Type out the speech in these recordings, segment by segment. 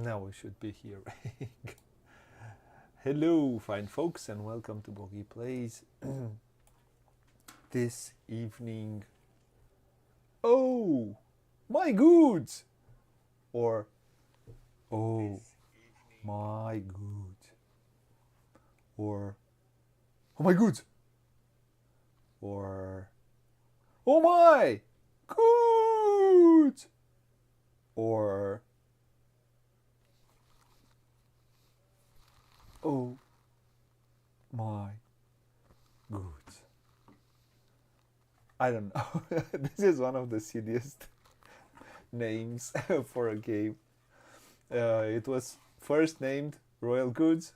Now we should be here. Hello, fine folks, and welcome to Booghy Plays. This evening. Oh, my goods! Or, oh, my goods. Or, oh my goods! Or, oh my goods! Or, oh my goods. I don't know. This is one of the silliest names for a game. It was first named Royal Goods.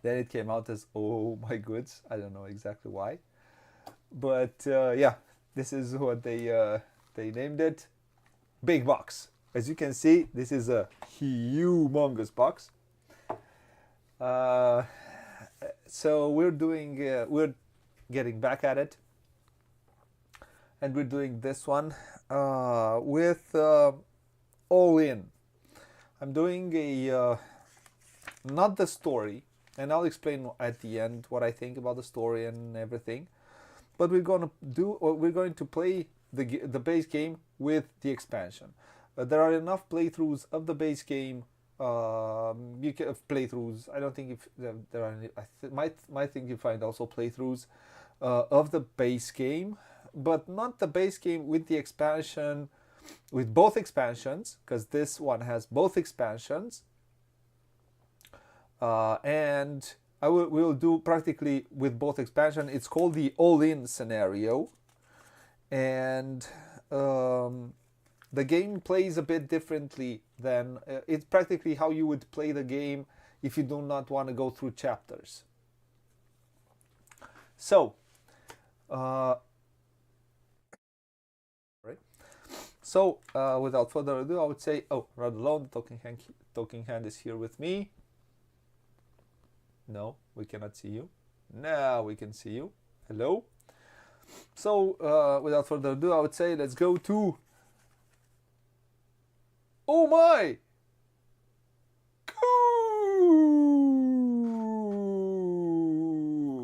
Then it came out as Oh My Goods. I don't know exactly why. But yeah, this is what they named it. Big box. As you can see, this is a humongous box. So we're getting back at it, and we're doing this one with all in. I'm doing a not the story, and I'll explain at the end what I think about the story and everything. But we're going to play the base game with the expansion. There are enough playthroughs of the base game. Playthroughs. I don't think if there are any. Might think you find also playthroughs of the base game, but not the base game with the expansion, with both expansions, because this one has both expansions. And we'll do practically with both expansion. It's called the all-in scenario, and the game plays a bit differently than it's practically how you would play the game if you do not want to go through chapters. So, right. So without further ado, I would say, oh, right alone, the talking hand is here with me. No, we cannot see you. Now we can see you. Hello. So without further ado, I would say let's go to Oh my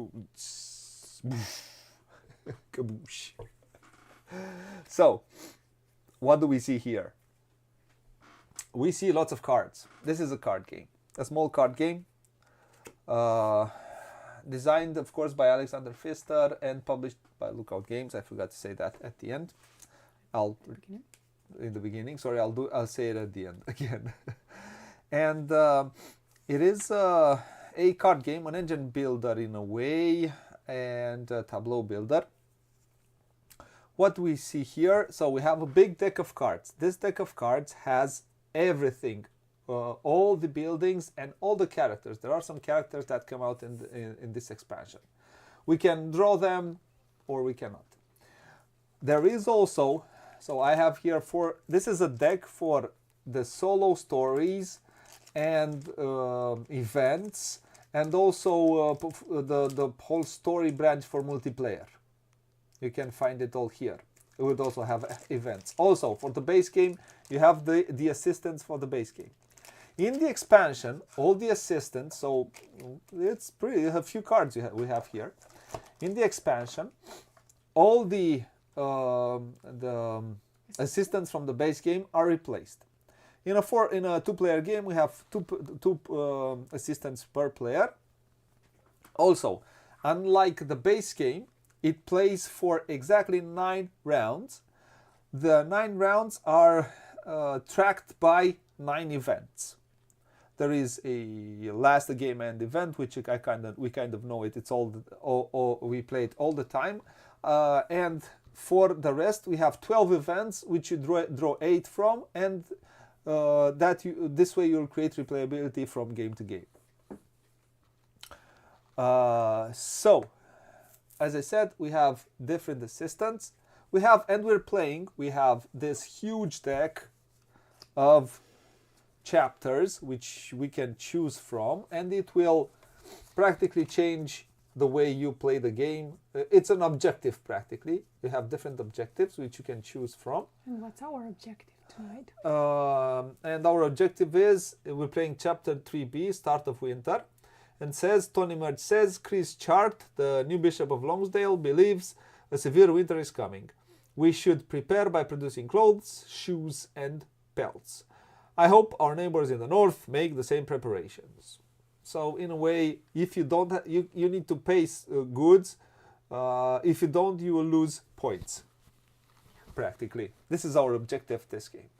goods! Kaboosh. So, what do we see here? We see lots of cards. This is a card game, a small card game, designed, of course, by Alexander Pfister and published by Lookout Games. I forgot to say that at the end. In the beginning. Sorry, I'll say it at the end again. And it is a card game, an engine builder in a way, and a tableau builder. What we see here, so we have a big deck of cards. This deck of cards has everything, all the buildings and all the characters. There are some characters that come out in this expansion. We can draw them or we cannot. There is also, so I have here this is a deck for the solo stories and events, and also the whole story branch for multiplayer. You can find it all here. It would also have events. Also, for the base game, you have the assistants for the base game. In the expansion, all the assistants, so it's a few cards we have here. In the expansion, all the assistants from the base game are replaced. In a two-player game, we have two assistants per player. Also, unlike the base game, it plays for exactly 9 rounds. The 9 rounds are tracked by 9 events. There is a last game end event, which we kind of know it. It's we play it all the time, and for the rest, we have 12 events, which you draw 8 from, and this way you'll create replayability from game to game. So, as I said, we have different assistants. We have this huge deck of chapters, which we can choose from, and it will practically change the way you play the game. It's an objective practically. We have different objectives which you can choose from. And what's our objective? Tonight. And our objective is, we're playing chapter 3b, start of winter. And says, Tony Merge says, Chris Chart, the new bishop of Longsdale, believes a severe winter is coming. We should prepare by producing clothes, shoes, and pelts. I hope our neighbors in the north make the same preparations. So in a way, if you don't, you need to pay goods. If you don't, you will lose points. Practically, this is our objective this game.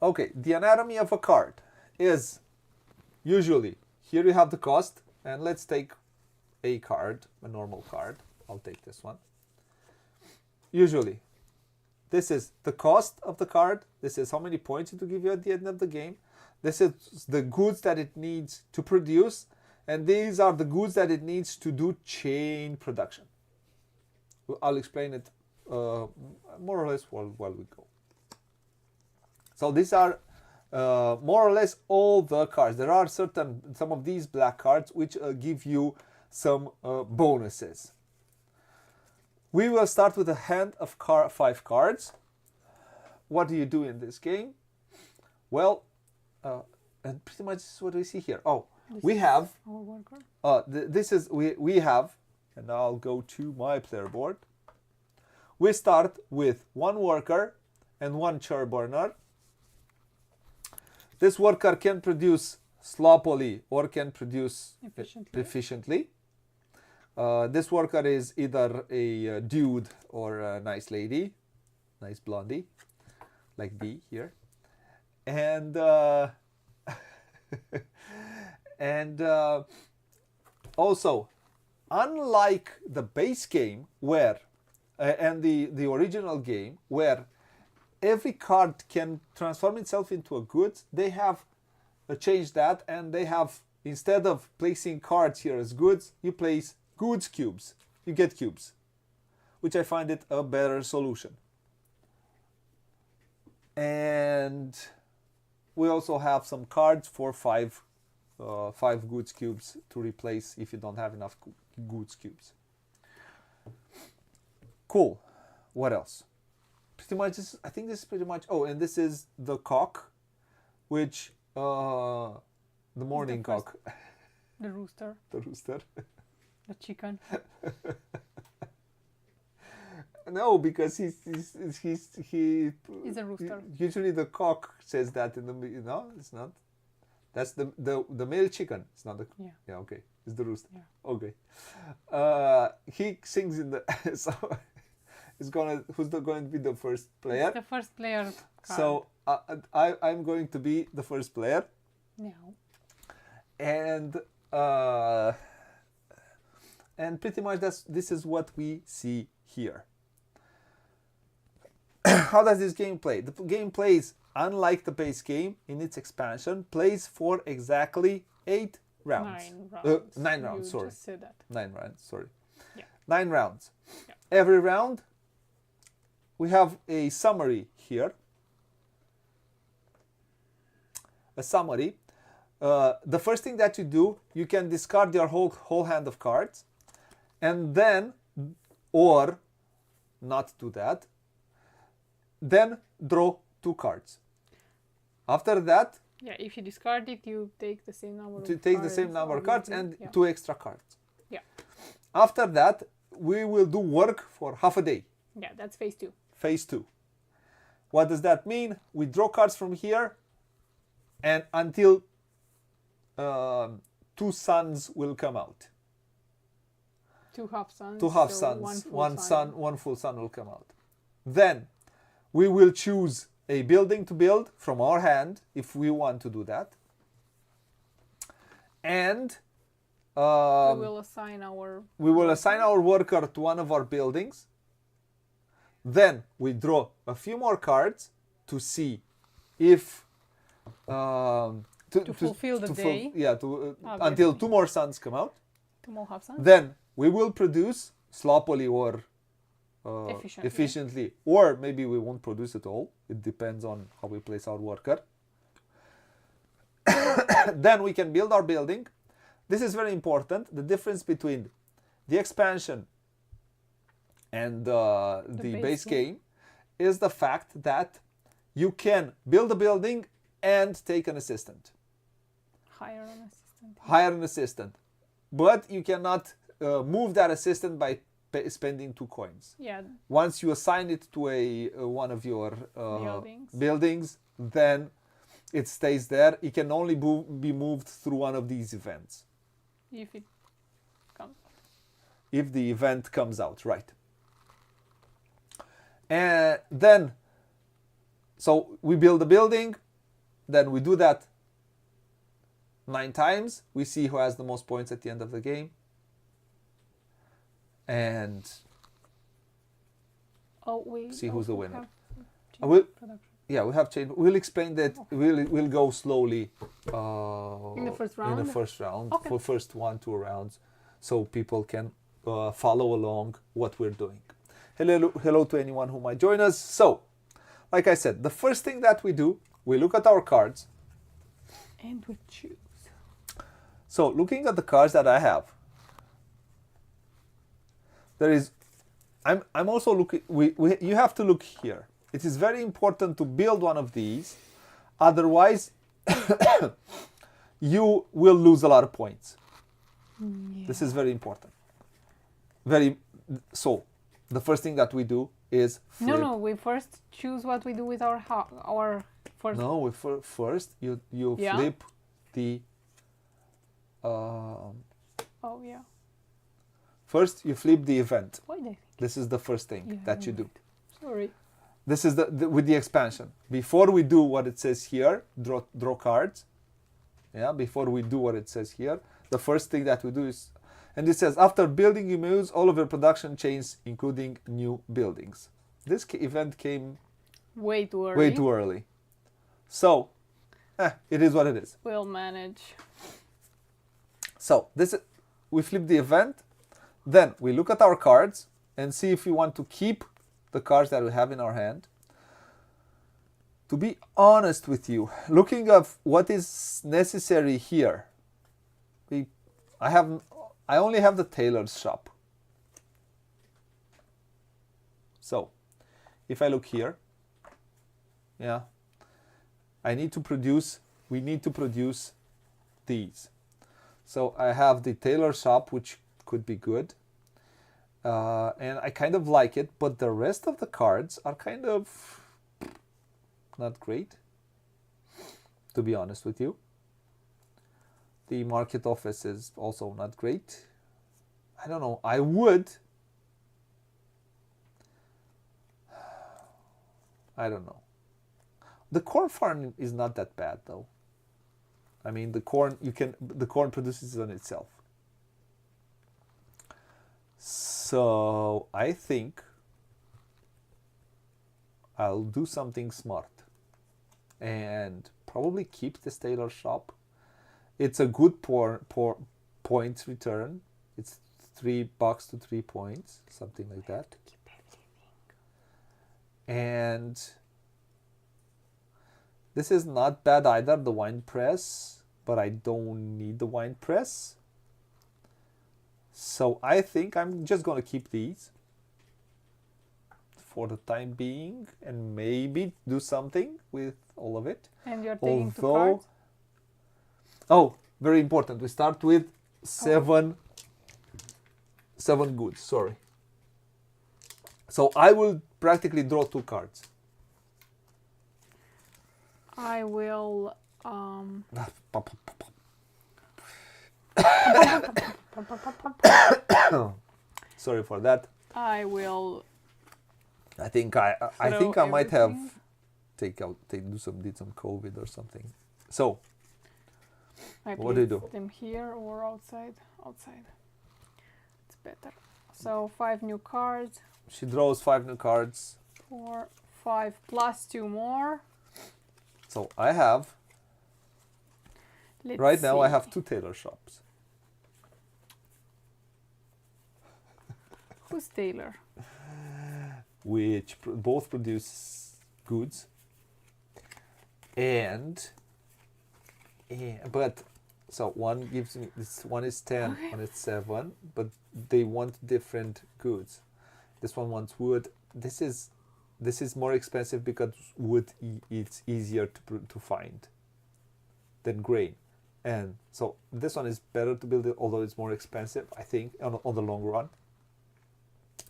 Okay, the anatomy of a card is usually here you have the cost, and let's take a card, a normal card. I'll take this one. Usually, this is the cost of the card. This is how many points it will give you at the end of the game. This is the goods that it needs to produce, and these are the goods that it needs to do chain production. I'll explain it more or less while we go. So these are more or less all the cards. There are some of these black cards which give you some bonuses. We will start with a hand of 5 cards. What do you do in this game? Well, and pretty much this is what we see here. Oh, we have our worker. This is we have, and I'll go to my player board. We start with 1 worker and 1 char burner. This worker can produce sloppily or can produce efficiently. This worker is either a dude or a nice lady, nice blondie, like B here. And also, unlike the base game where and the original game where every card can transform itself into a good, they have changed that, and they have, instead of placing cards here as goods, you place goods cubes. You get cubes, which I find it a better solution. And we also have some cards for 5 goods cubes to replace if you don't have enough goods cubes. Cool. What else? Pretty much this, I think this is pretty much. Oh, and this is the cock, which the morning cock. The rooster. The rooster. The chicken. No, because he's a rooster. Usually the cock says that in the, no, it's not. That's the male chicken. It's not the. Yeah. Yeah. Okay. It's the rooster. Yeah. Okay. He sings in the. So it's who's going to be the first player? It's the first player card. So I'm going to be the first player. No. And pretty much this is what we see here. How does this game play? The game plays, unlike the base game, in its expansion, plays for exactly 8 rounds. 9 rounds. 9 rounds, you sorry. Just said that. 9 rounds, sorry. Yeah. 9 rounds. Yeah. Every round, we have a summary here. A summary. The first thing that you do, you can discard your whole hand of cards, and then, or not do that, then draw 2 cards. After that, yeah, if you discard it, you take the same number. The same number of cards and 2 extra cards. Yeah. After that, we will do work for half a day. Yeah, that's phase 2. Phase 2. What does that mean? We draw cards from here, and until 2 suns will come out. 2 half suns. 2 half so suns. One full sun will come out. Then we will choose a building to build from our hand if we want to do that. And we will assign our worker to one of our buildings. Then we draw a few more cards to see if to fulfill the day. Until 2 more suns come out. 2 more half suns. Then we will produce sloppily or efficiently, or maybe we won't produce it all. It depends on how we place our worker. Then we can build our building. This is very important. The difference between the expansion and the base game is the fact that you can build a building and take an assistant. Hire an assistant. Hire an assistant. But you cannot move that assistant by spending 2 coins. Yeah. Once you assign it to one of your buildings, then it stays there. It can only be moved through one of these events. If it comes out. If the event comes out, right. And then, so we build a building, then we do that 9 times. We see who has the most points at the end of the game. And see who's the winner. Yeah, we have changed. We'll explain that. We'll go slowly in the first round. Okay. For first 1-2 rounds, so people can follow along what we're doing. Hello to anyone who might join us. So, like I said, the first thing that we do, we look at our cards, and we choose. So, looking at the cards that I have, there is. I'm also looking. You have to look here. It is very important to build one of these, otherwise you will lose a lot of points. Yeah. This is very important. So the first thing that we do is flip. No, we first choose what we do with our first. No, first you flip the. Oh yeah. First you flip the event. Why they think? This is the first thing that you do. Sorry. This is with the expansion. Before we do what it says here, draw cards. Yeah, before we do what it says here, the first thing that we do is, and it says, after building you may use all of your production chains, including new buildings. This event came way too early. Way too early. So, it is what it is. We'll manage. So, we flip the event, then we look at our cards and see if we want to keep the cards that we have in our hand. To be honest with you, looking at what is necessary here, I only have the tailor's shop. So, if I look here, we need to produce these. So I have the tailor shop, which could be good. And I kind of like it, but the rest of the cards are kind of not great, to be honest with you. The market office is also not great. I don't know. I don't know. The corn farm is not that bad though. I mean, the corn produces on itself. So I think I'll do something smart and probably keep this tailor shop. It's a good points return. It's $3 to 3 points, something like that. And this is not bad either, the wine press, but I don't need the wine press. So I think I'm just going to keep these for the time being and maybe do something with all of it. And you're taking 2 cards? Oh, very important. We start with 7 goods, sorry. So I will practically draw 2 cards. I will sorry for that. I will I think I might have did some COVID or something. So what do you do? Them here or outside? Outside. It's better. So 5 new cards. She draws 5 new cards. 4, 5 plus 2 more. So I have right now I have 2 tailor shops. Who's tailor? Which both produce goods. But so one gives me this, one is 10, one is 7, but they want different goods. This one wants wood. This is this is more expensive because wood it's easier to find than grain. And so this one is better to build it, although it's more expensive, I think, on the long run.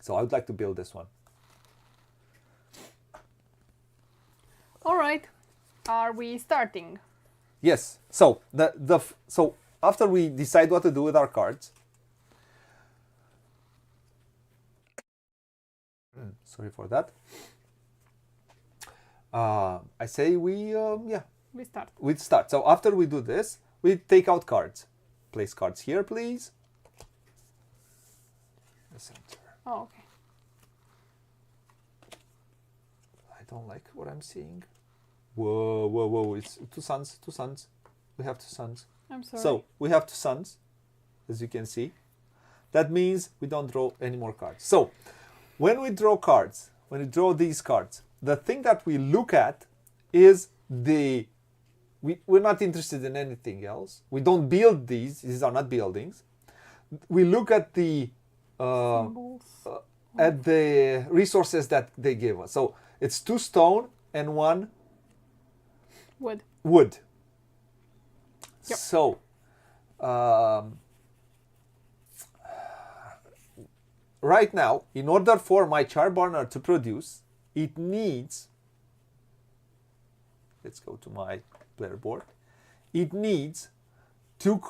So I would like to build this one. All right. Are we starting? Yes. So so after we decide what to do with our cards, sorry for that. I say we We start. we start. So after we do this, we take out cards. Place cards here, please. The center. Oh, okay. I don't like what I'm seeing. Whoa, whoa, whoa! It's two suns, two suns. We have two suns. I'm sorry. So we have two suns, as you can see. That means we don't draw any more cards. So when we draw cards, when we draw these cards, the thing that we look at is we're not interested in anything else. We don't build these. These are not buildings. We look at the Symbols. at the resources that they give us. So it's 2 stone and 1 Wood. wood. Yep. So right now, in order for my char burner to produce, it needs, let's go to my player board, it needs two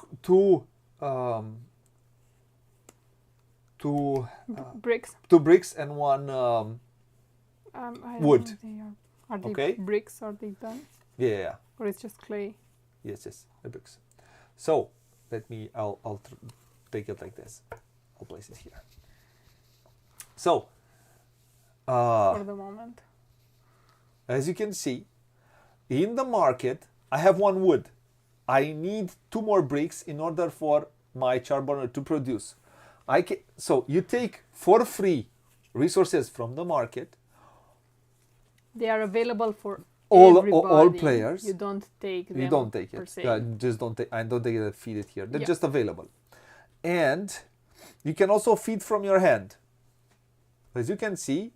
Bricks. 2 bricks and 1 I wood. don't know are they Okay. bricks? Are they done? Yeah. Or it's just clay? Yes, the bricks. So let me, I'll take it like this. I'll place it here. So For the moment. as you can see, in the market, I have 1 wood. I need 2 more bricks in order for my char burner to produce. So you take for free resources from the market. They are available for All everybody. players. You don't take them. You don't take per it. se. Just don't take. I don't take it and feed it here. They're Yeah. just available, and you can also feed from your hand. As you can see,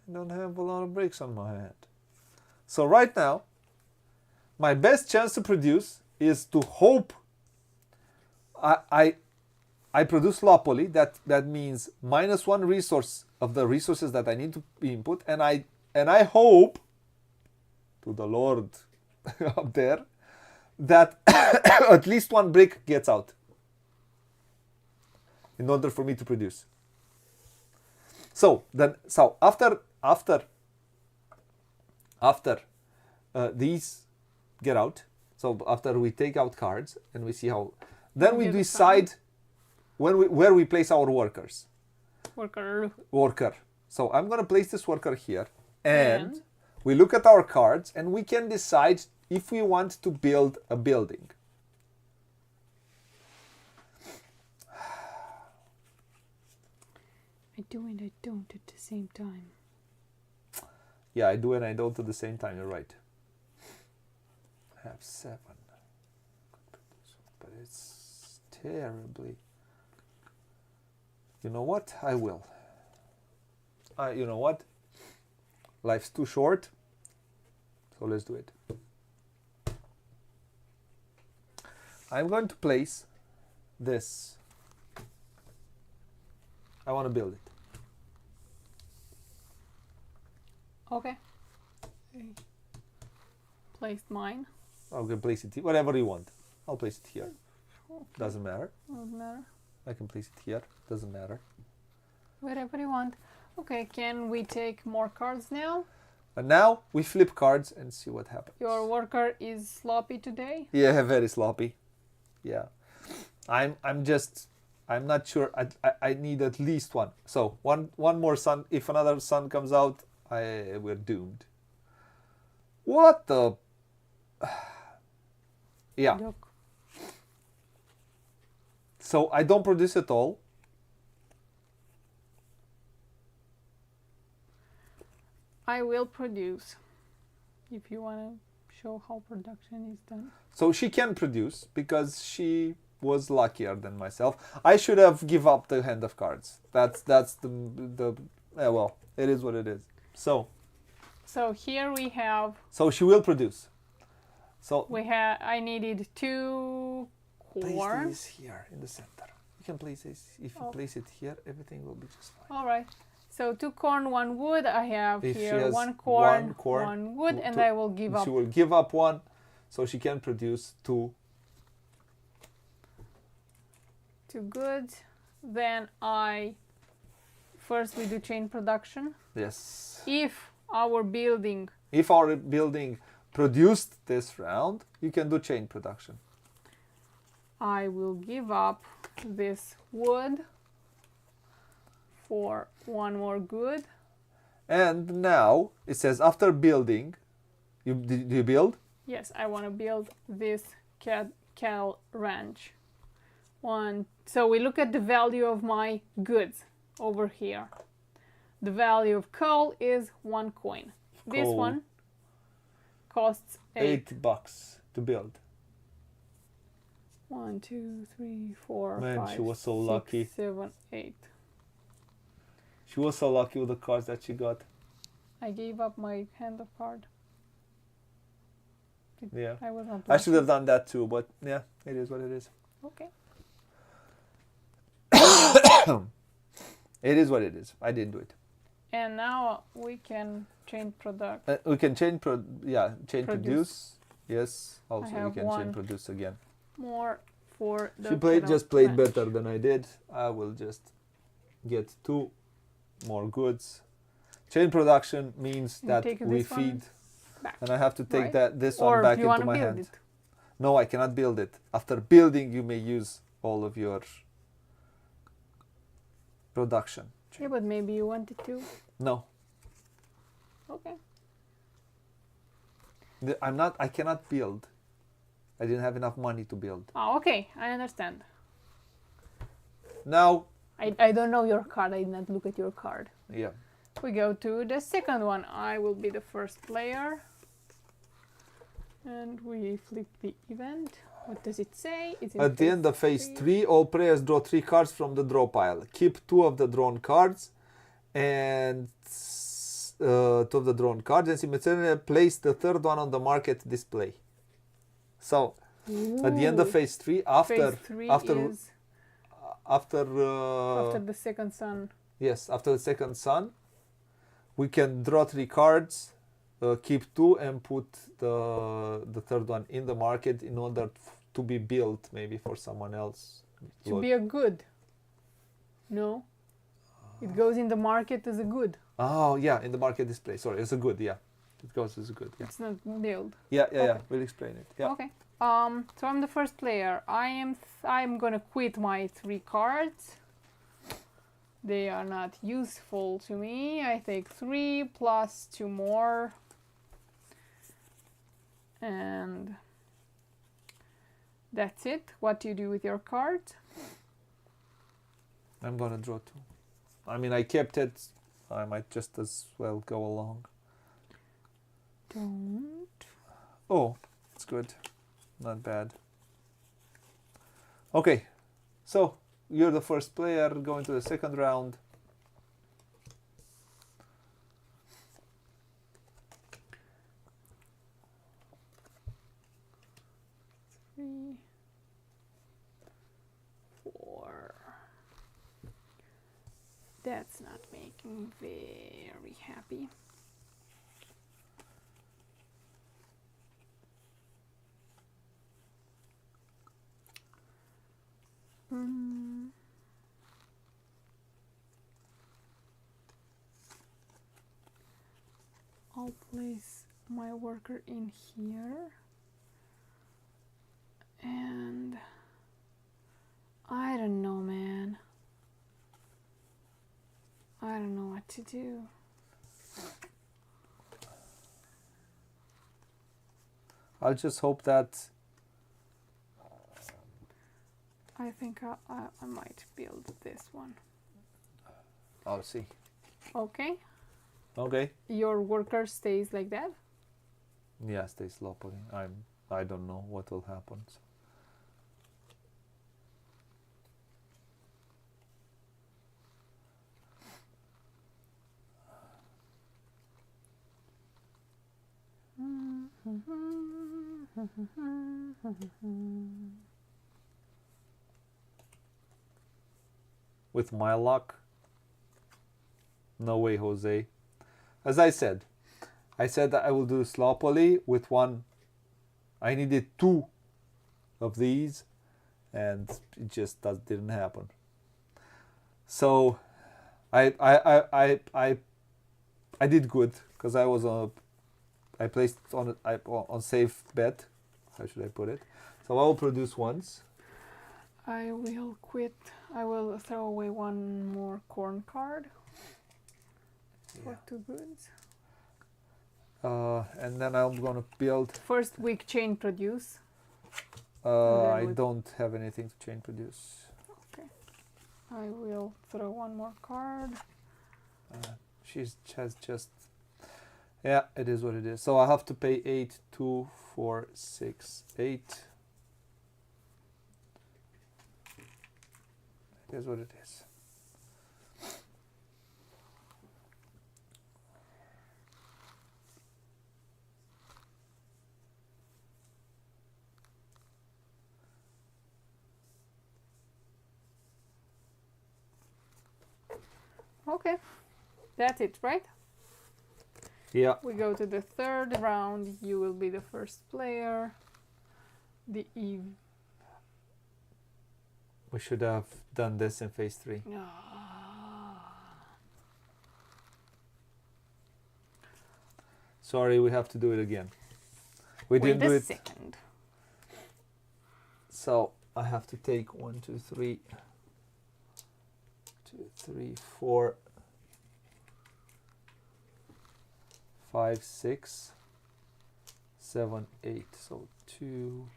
I don't have a lot of bricks on my hand. So right now, my best chance to produce is to hope I produce low poly. That means -1 resource of the resources that I need to input, and I hope to the Lord up there that at least 1 brick gets out in order for me to produce. So after these get out, so after we take out cards and we see how, then we Get decide where we place our workers. Worker. So I'm gonna place this worker here, and we look at our cards and we can decide if we want to build a building. I do and I don't at the same time. Yeah, I do and I don't at the same time, you're right. I have 7. But it's terribly... You know what? I will. You know what? Life's too short. So let's do it. I'm going to place this. I want to build it. Okay. Placed mine. I'm going to place it here. Whatever you want. I'll place it here. Okay. Doesn't matter. Doesn't matter. I can place it here. Doesn't matter. Whatever you want. Okay, can we take more cards now? And now we flip cards and see what happens. Your worker is sloppy today? Yeah, very sloppy. Yeah. I'm not sure. I need at least 1. So one more sun. If another sun comes out, we're doomed. What the? Yeah. Look. So I don't produce at all. I will produce if you want to show how production is done. So she can produce because she was luckier than myself. I should have give up the hand of cards. That's the well, it is what it is. So So here we have. So she will produce. So I needed 2 place corn. this here in the center. You can place this. If you place it here, everything will be just fine. All right. So 2 corn, 1 wood. I have If she here has 1 corn, 1 1 wood, and I will give up. She will give up 1, so she can produce 2. 2 goods. Then first we do chain production. Yes. If our building produced this round, you can do chain production. I will give up this wood for 1 more good. And now it says after building, do you build? Yes, I want to build this cattle ranch. So we look at the value of my goods over here. The value of coal is 1 coin. This one costs $8 to build. 1, 2, 3, 4, Man, 5, she was so 6, lucky. 7, 8. She was so lucky with the cards that she got. I gave up my hand of card. Yeah. I was not I should have done that too, but yeah, it is what it is. Okay. It is what it is. I didn't do it. And now we can change product. We can change produce. Yes. Also, we can chain produce again. More for the. She just played better than I did. I will just get 2 more goods. Chain production means that we feed, and I have to take this one back into my hand. No, I cannot build it. After building, you may use all of your production. Yeah, but maybe you wanted to. No. Okay. I cannot build. I didn't have enough money to build. Oh, okay. I understand. Now. I don't know your card. I did not look at your card. Yeah. We go to the second one. I will be the first player. And we flip the event. What does it say? At the end of phase 3, all players draw 3 cards from the draw pile. Keep 2 of the drawn cards and simultaneously place the third one on the market display. So at the end of phase 3, after the second sun. Yes, after the second sun, we can draw 3 cards, keep 2, and put the third one in the market in order to be built, maybe for someone else. To be a good. No, it goes in the market as a good. Oh yeah, in the market display. Sorry, it's a good. Yeah, it goes as a good. Yeah. It's not build. Yeah. We'll explain it. Yeah. Okay. So I'm the first player. I'm gonna quit my 3 cards. They are not useful to me. I take 3 plus 2 more. And that's it. What do you do with your cards? I'm gonna draw 2. I mean, I kept it. I might just as well go along. Don't. Oh, it's good. Not bad. Okay, so you're the first player going to the second round. Three, 4. That's not making me very happy. I'll place my worker in here. And I don't know, man. I don't know what to do. I'll just hope that... I think I might build this one. I'll see. Okay. Okay. Your worker stays like that? Yeah, stay sloppily. I don't know what will happen. So. With my luck. No way, Jose. As I said that I will do sloppily with one. I needed 2 of these, and it just didn't happen. So I did good because I placed on safe bet. How should I put it? So I will produce once. I will quit. I will throw away one more corn card for 2 goods. And then I'm gonna build. First weak chain produce. I don't have anything to chain produce. Okay. I will throw one more card. She has just. Yeah, it is what it is. So I have to pay 8, 2, 4, 6, 8. It is what it is. Okay. That's it, right? Yeah. We go to the 3rd round. You will be the first player. The Eve. We should have done this in phase 3. Sorry, we have to do it again. We didn't do Wait a it. second. So I have to take 1, 2, 3, 2, 3, 4, 5, 6, 7, 8. So 2,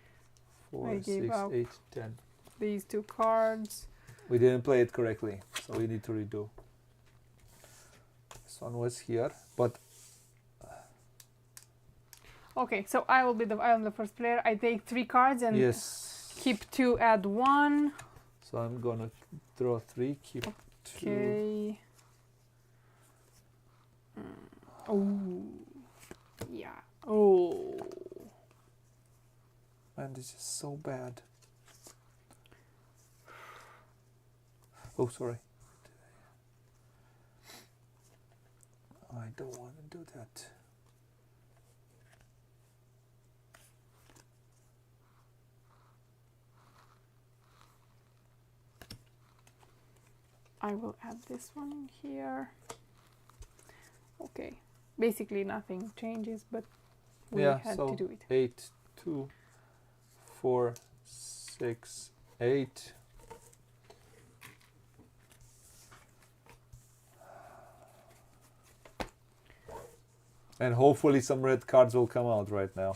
4, 6, 8, 10. These 2 cards. We didn't play it correctly, so we need to redo. This one was here, but Okay, so I am the first player. I take 3 cards and yes. keep 2, add 1. So I'm gonna draw 3, keep 2. Okay. Oh, yeah. Oh. Man, this is so bad. Oh, sorry. I don't want to do that. I will add this one in here. Okay. Basically nothing changes, but we had to do it. 8, 2, 4, 6, 8. And hopefully some red cards will come out right now.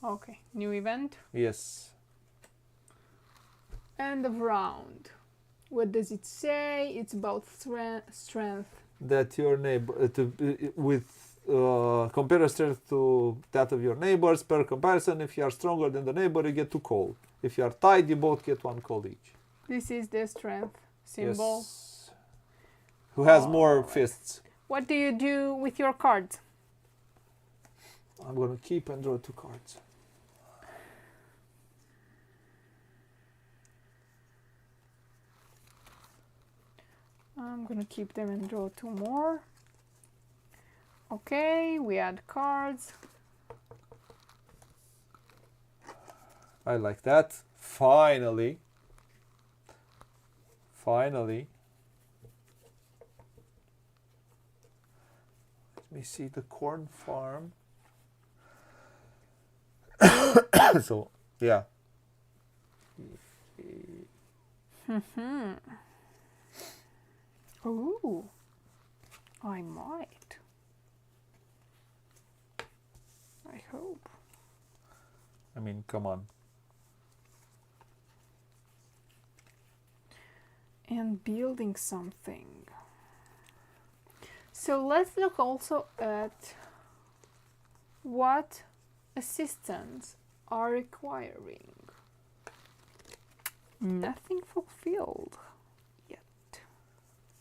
Okay, new event. Yes. End of round. What does it say? It's about strength. That your neighbor compare a strength to that of your neighbors. Per comparison, if you are stronger than the neighbor, you get 2 coal. If you are tied, you both get 1 coal each. This is the strength symbol. Yes. Who has more fists? What do you do with your cards? I'm gonna keep and draw 2 cards. I'm gonna keep them and draw 2 more. Okay, we add cards. I like that. Finally. Finally. Let me see the corn farm. So, yeah. Ooh, I might. I hope. I mean, come on. And building something. So let's look also at what assistants are requiring. Nothing fulfilled yet.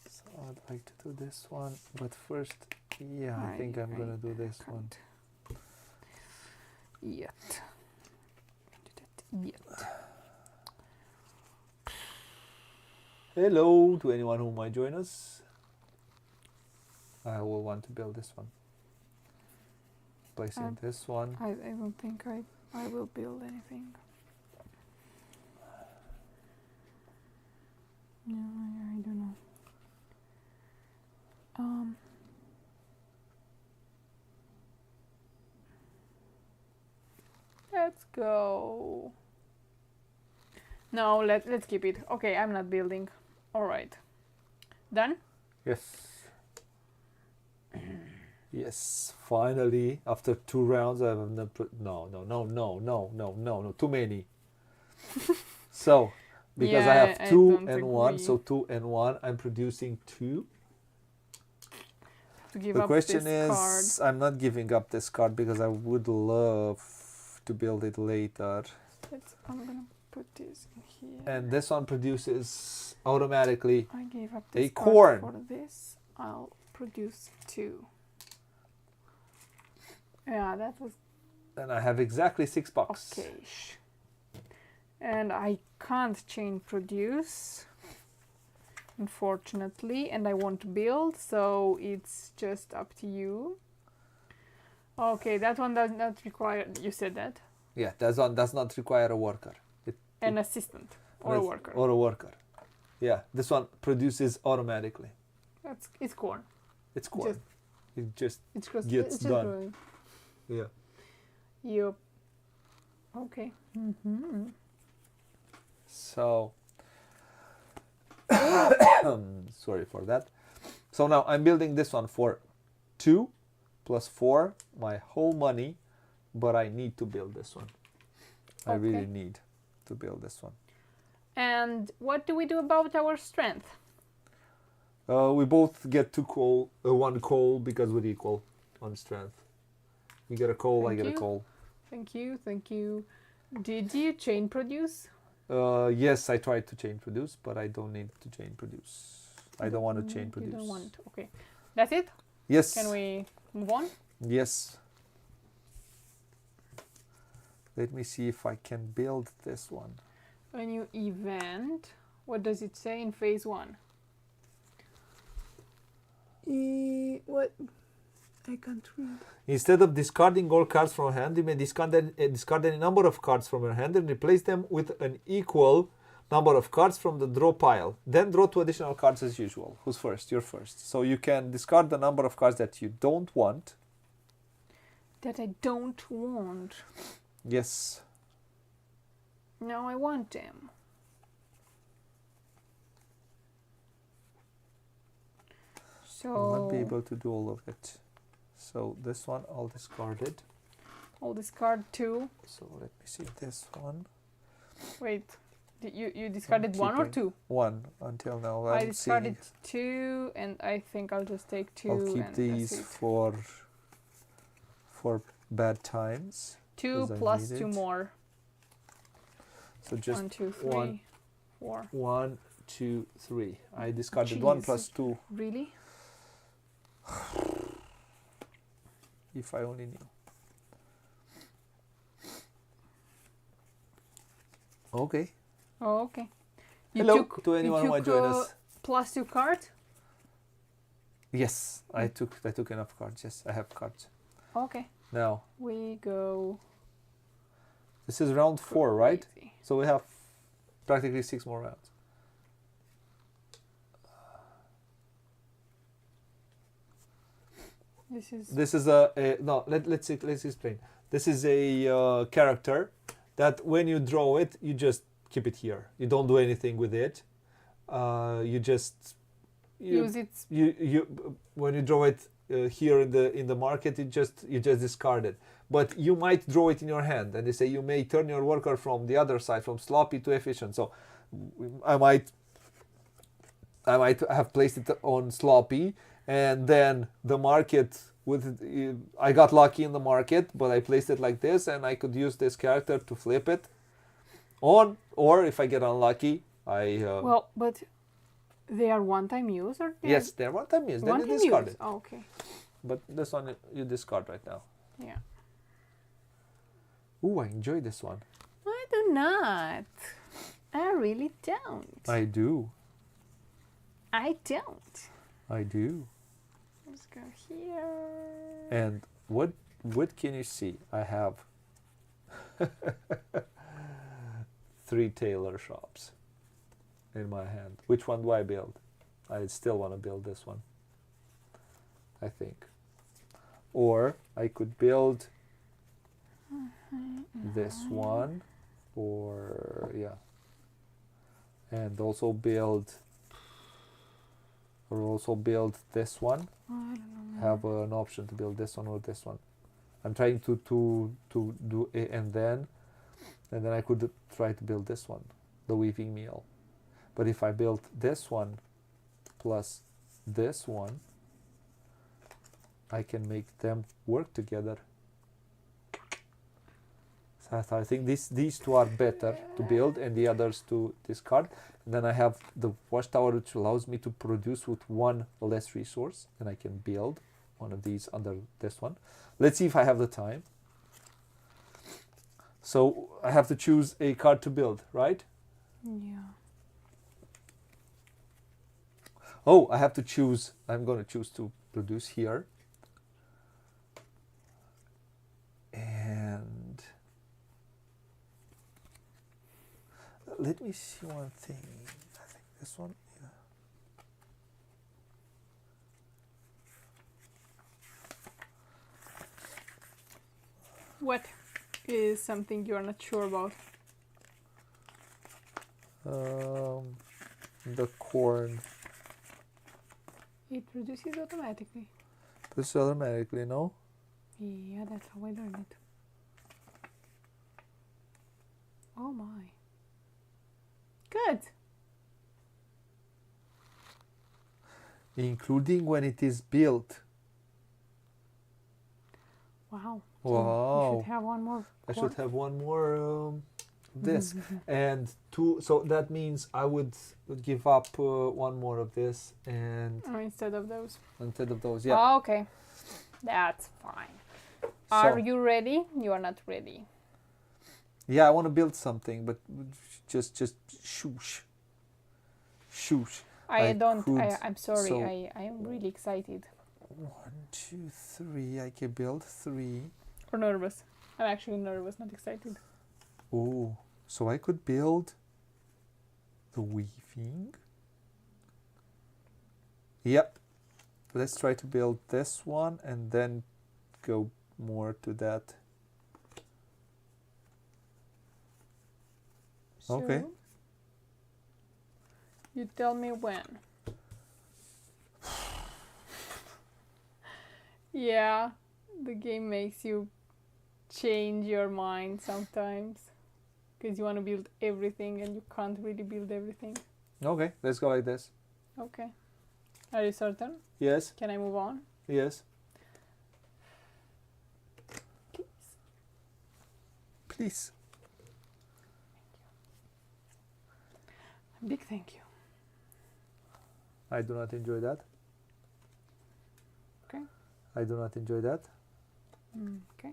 So I'd like to do this one, but first, yeah, I think I'm gonna do this one. Yet. Hello to anyone who might join us. I will want to build this one. Placing this one. I don't think I will build anything. No, I don't know. Let's go. No, let's keep it. Okay, I'm not building. All right. Done? Yes. Yes, finally, after 2 rounds, I have not put. No, too many. So, because I have 2 and 1, so 2 and 1, I'm producing 2. To give The up question this is, card. I'm not giving up this card because I would love to build it later. I'm gonna put this in here. And this one produces automatically I gave up a this corn. card for this. I'll produce 2. Yeah, that was And I have exactly $6. okay. And I can't chain produce, unfortunately, and I want to build, so it's just up to you. Okay, that one does not require. You said that. Yeah, that one does not require a worker. An assistant or a worker. Or a worker. Yeah, this one produces automatically. It's corn. It's corn. It just it's gets done. Growing. Yeah. Yep. Okay. So, sorry for that. So now I'm building this one for 2 plus 4, my whole money, but I need to build this one. I really need to build this one. And what do we do about our strength? We both get 2 coal, 1 coal because we're equal on strength. You get a coal, I get a coal. Thank you. Did you chain produce? Yes, I tried to chain produce, but I don't need to chain produce. I don't want to chain produce. You don't want to. Okay. That's it? Yes. Can we move on? Yes. Let me see if I can build this one. A new event. What does it say in phase 1? What? I can't read. Instead of discarding all cards from hand, you may discard any number of cards from your hand and replace them with an equal number of cards from the draw pile. Then draw 2 additional cards as usual. Who's first? You're first. So you can discard the number of cards that you don't want. That I don't want. Yes. No, I want them. So I'll not be able to do all of it. So this one, I'll discard it. I'll discard 2. So let me see this one. Wait, you discarded 1 or 2? 1 until now. I discarded 2, and I think I'll just take 2. I'll keep and these for bad times. 2 plus 2 more. So just 1, 2, 3, 1, 4. 1, 2, 3. I discarded 1 plus 2. Really? If I only knew. Okay. Oh, okay. Hello to anyone who might join us. Plus 2 cards? Yes, I took enough cards. Yes, I have cards. Okay. Now we go. This is round 4, right? Crazy. So we have practically 6 more rounds. This is no. Let's explain. This is a character that when you draw it, you just keep it here. You don't do anything with it. You just use it. You when you draw it here in the market, you just discard it. But you might draw it in your hand, and they say you may turn your worker from the other side, from sloppy to efficient. So I might have placed it on sloppy, and then the market I got lucky in the market, but I placed it like this, and I could use this character to flip it on, or if I get unlucky, well, but They are one-time use or Yes, they're one-time use. Then you one-time discard use? it. Oh, okay. But this one you discard right now. Yeah. Ooh, I enjoy this one. I do not. I really don't. I do. I don't. I do. Let's go here. And what can you see? I have 3 tailor shops in my hand. Which one do I build? I still want to build this one, I think. Or I could build this one, or yeah, and also build this one. I don't know. Have an option to build this one or this one. I'm trying to do it, and then I could try to build this one, the weaving meal. But if I build this one plus this one, I can make them work together. So I think these 2 are better to build and the others to discard. And then I have the watchtower, which allows me to produce with 1 less resource, and I can build one of these under this one. Let's see if I have the time. So I have to choose a card to build, right? Yeah. Oh, I have to choose. I'm going to choose to produce here. And let me see one thing. I think this one. Yeah. What is something you're not sure about? The corn. It produces automatically. This automatically, no? Yeah, that's how I learned it. Oh my. Good. Including when it is built. Wow. Wow. You should have one more. I should have one more this. And 2, so that means I would give up 1 more of this and Oh, instead of those. Yeah. Oh, okay. That's fine. Are you ready? You are not ready. Yeah, I want to build something, but just shoosh. I'm sorry. so- I am really excited. 1, 2, 3. I can build 3. Or nervous. I'm actually nervous, not excited. Oh, so I could build the weaving. Yep. Let's try to build this one and then go more to that. Okay. So, you tell me when. Yeah, the game makes you change your mind sometimes because you want to build everything and you can't really build everything. Okay, let's go like this. Okay. Are you certain? Yes, Can I move on? yes. Please. Please. A big thank you. I do not enjoy that. Okay. I do not enjoy that. Okay.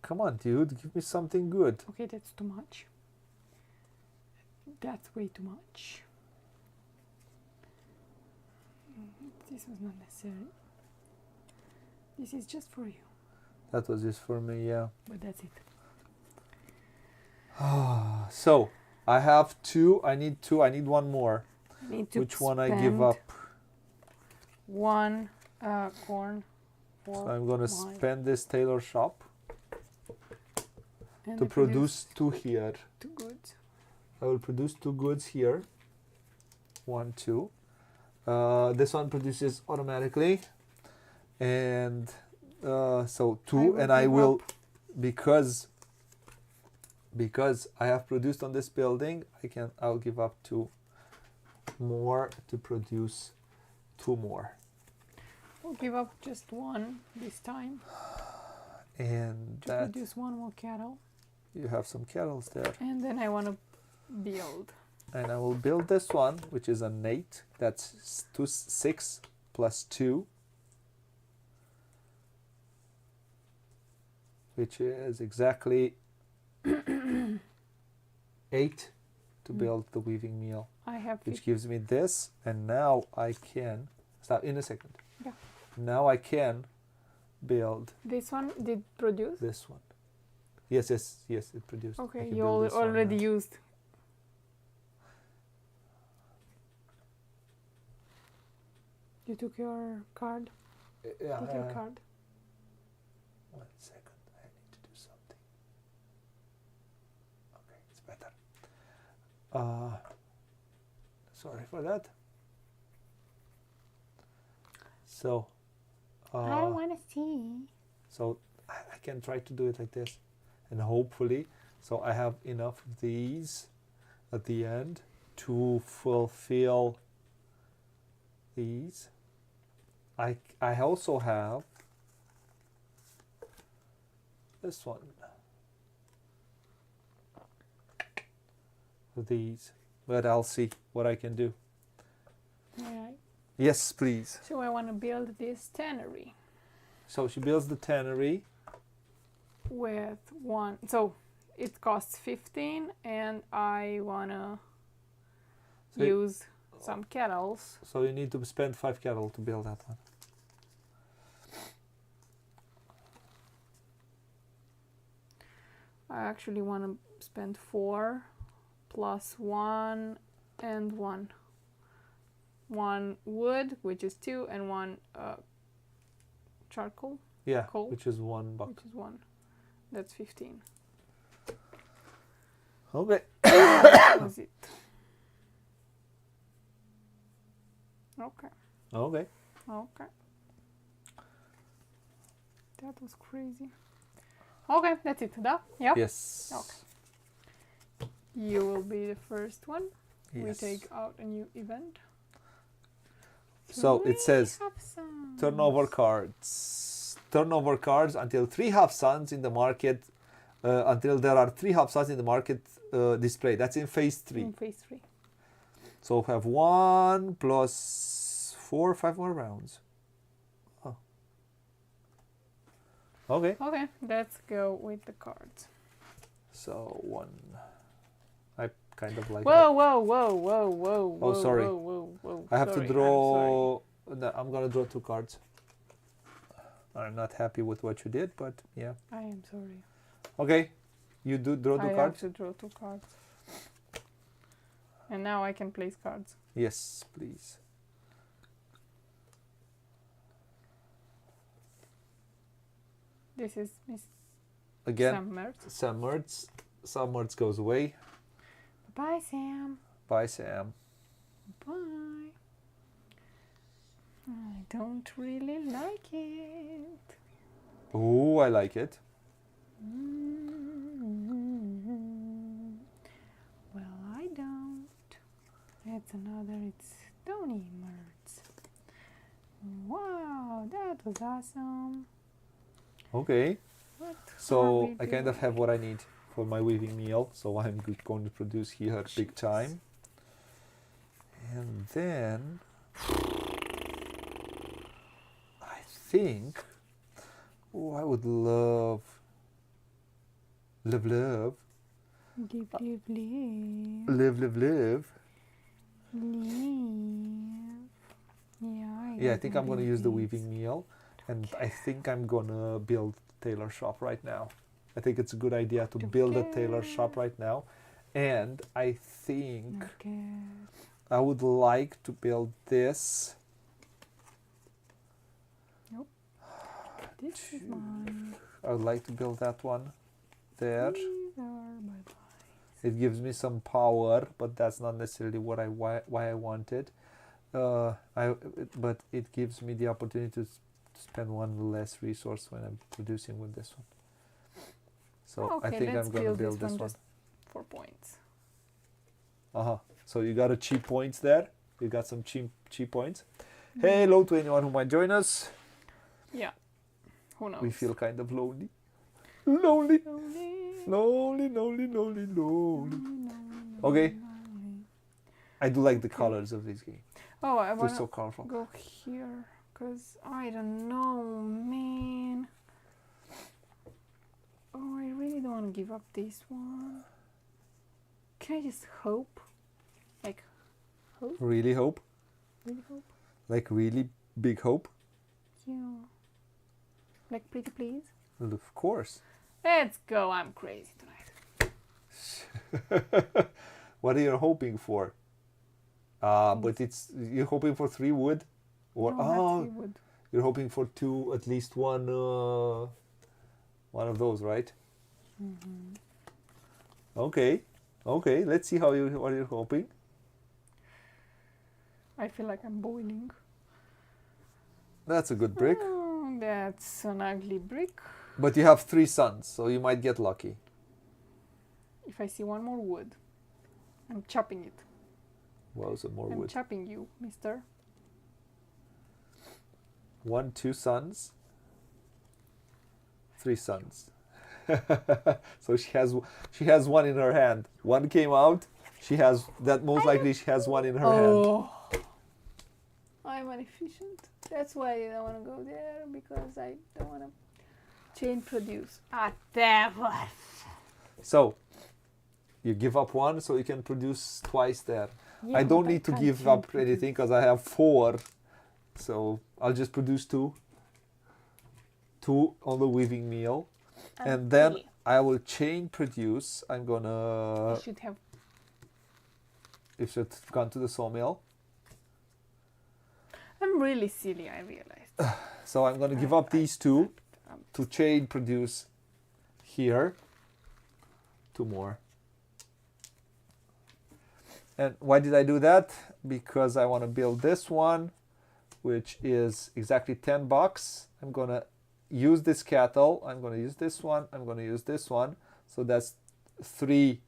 Come on, dude, give me something good. Okay, that's too much. That's way too much. This was not necessary. This is just for you. That was just for me, yeah. But that's it. So, I have 2. I need 2. I need 1 more. I need to Which one I give up? One corn for So I'm going to my- spend this tailor shop and to I produce 2 here. two goods. I will produce 2 goods here. 1, 2. This one produces automatically. And so 2. And I give will, up. because I have produced on this building, I'll give up 2 more to produce 2 more. We'll give up just one this time And to that produce one more cattle. you have some kettles there. And then I want to build. And I will build this one, which is an 8. That's 6 plus 2, which is exactly 8 to build the weaving meal, I have which gives me this. And now I can stop in a second. Yeah. Now I can build this one did produce. this one. Yes, it produced. I Okay, can you build this one already now. used. You took your card. Yeah. Take your card. 1 second. I need to do something. Okay, it's better. Sorry for that. So, I don't want to see. so I can try to do it like this, and hopefully, so I have enough of these at the end to fulfill these. I also have this one. These, but I'll see what I can do. Yeah. Yes, please. So I want to build this tannery So she builds the tannery. with one. So it costs 15, and I want to So use some kettles. So you need to spend 5 cattle to build that one. I actually want to spend 4 plus 1 and 1. 1 wood, which is 2, and 1 charcoal, Yeah, Coal. which is 1 buck. which is 1. That's 15. Okay. That was it. Okay. Okay. Okay. That was crazy. Okay, that's it. Done? Yep. Yes. Okay. You will be the first one. Yes. We take out a new event. So it says Have some. turnover cards. Turnover cards until 3 half suns in the market. Until there are 3 half suns in the market display. That's in phase 3. In phase 3. So we have 1 plus 4, 5 more rounds. Oh. Okay. Okay, let's go with the cards. So 1. I kind of like Whoa, whoa, whoa, whoa, whoa, Oh, whoa, sorry. whoa, whoa, whoa. I have Sorry, to I'm draw. No, I'm gonna draw 2 cards. I'm not happy with what you did, but yeah. sorry. I am sorry. Okay, you do draw 2 I cards. have to draw 2 cards. And now I can place cards. Yes, please. This is Miss Again, Sam Mertz. Sam Mertz. Sam Mertz goes away. Bye, Sam. Bye, Sam. Bye. I don't really like it. Oh, I like it. Well, I don't. It's another. It's Tony Mertz. Wow, that was awesome. Okay, What are so we I kind of doing? have what I need for my weaving meal. So I'm going to produce here big time. And then I think, oh, I would love. Live. Live. Yeah, I think I'm going to use the weaving meal, and I think I'm going to build tailor shop right now. I think it's a good idea to build a tailor shop right now, and I think Okay. I would like to build this. This is mine. I would like to build that one there. These are my pies. It gives me some power, but that's not necessarily what why I wanted. But it gives me the opportunity to spend 1 less resource when I'm producing with this one. So Okay, I think let's I'm gonna build build this one. just 4 points. So you got a cheap points there. You got some cheap points. Hey, hello to anyone who might join us. Yeah. Who knows? We feel kind of lonely. Lonely. Lonely. Lonely, lonely, lonely, lonely. Lonely, Okay. lonely. I do like the colors of this game. Oh, I They're want so to colorful. go here because I don't know, man. Oh, I really don't want to give up this one. Can I just hope? Like, hope? Really hope? Really hope? Like really big hope? Yeah. Like, pretty please? Well, of course. Let's go. I'm crazy tonight. What are you hoping for? But you're hoping for 3 wood? Or No, not 3 wood. you're hoping for 2, at least one of those, right? Mm-hmm. Okay. Okay, let's see what you're hoping. I feel like I'm boiling. That's a good brick. Oh, that's an ugly brick. But you have 3 suns, so you might get lucky. If I see one more wood, I'm chopping it. Well, some more I'm wood. chopping you, mister. 1, 2 suns. 3 suns. So she has one in her hand. One came out. She has that. Most likely she has one in her hand. I'm inefficient. That's why I don't want to go there, because I don't want to chain produce. Damn it. So you give up one, so you can produce twice there. Yeah, I don't but need to can't give chain up produce. anything because I have 4. So I'll just produce 2. 2 on the weaving meal. And then Okay. I will chain produce. I'm I gonna. should have. It should have gone to the sawmill. I'm really silly, I realized. So I'm gonna give up these 2 to chain produce here. 2 more. And why did I do that? Because I want to build this one, which is exactly $10. I'm gonna use this cattle. I'm gonna use this one. I'm gonna use this one. So that's 3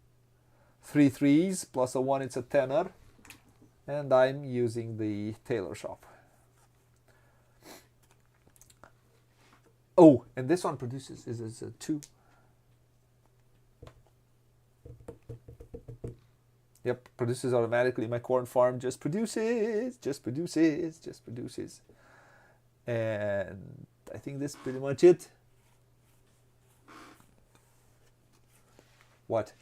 threes plus a 1. It's a tenner. And I'm using the tailor shop. Oh, and this one produces is a 2. Yep, produces automatically. My corn farm just produces. And I think that's pretty much it. What?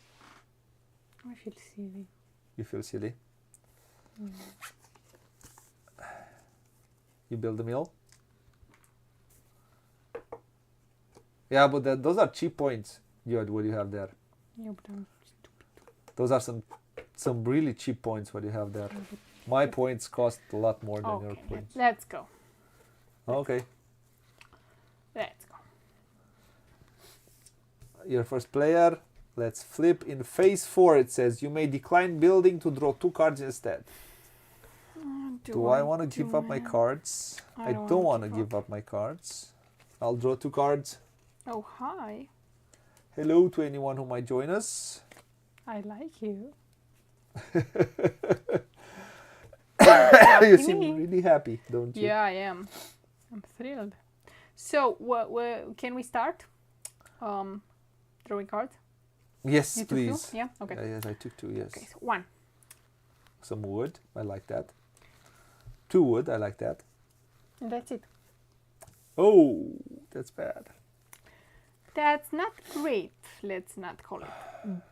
I feel silly. You feel silly? You build the mill? Yeah, but those are cheap points. What you have there. Yeah, but I'm stupid. Those are some really cheap points. What you have there. My points cost a lot more than your Okay, points. let's go. Okay. Let's go. Your first player. Let's flip. In phase 4, it says you may decline building to draw 2 cards instead. Do I want to give up my cards? I don't want to give up my cards. I'll draw 2 cards. Oh, hi. Hello to anyone who might join us. I like you. You seem really happy, don't you? Yeah, I am. I'm thrilled. So, can we start drawing cards? Yes, You took 2? please. Yeah. Okay. Yes, I took 2. Yes. Okay. So 1. Some wood. I like that. 2 wood. I like that. And that's it. Oh, that's bad. That's not great. Let's not call it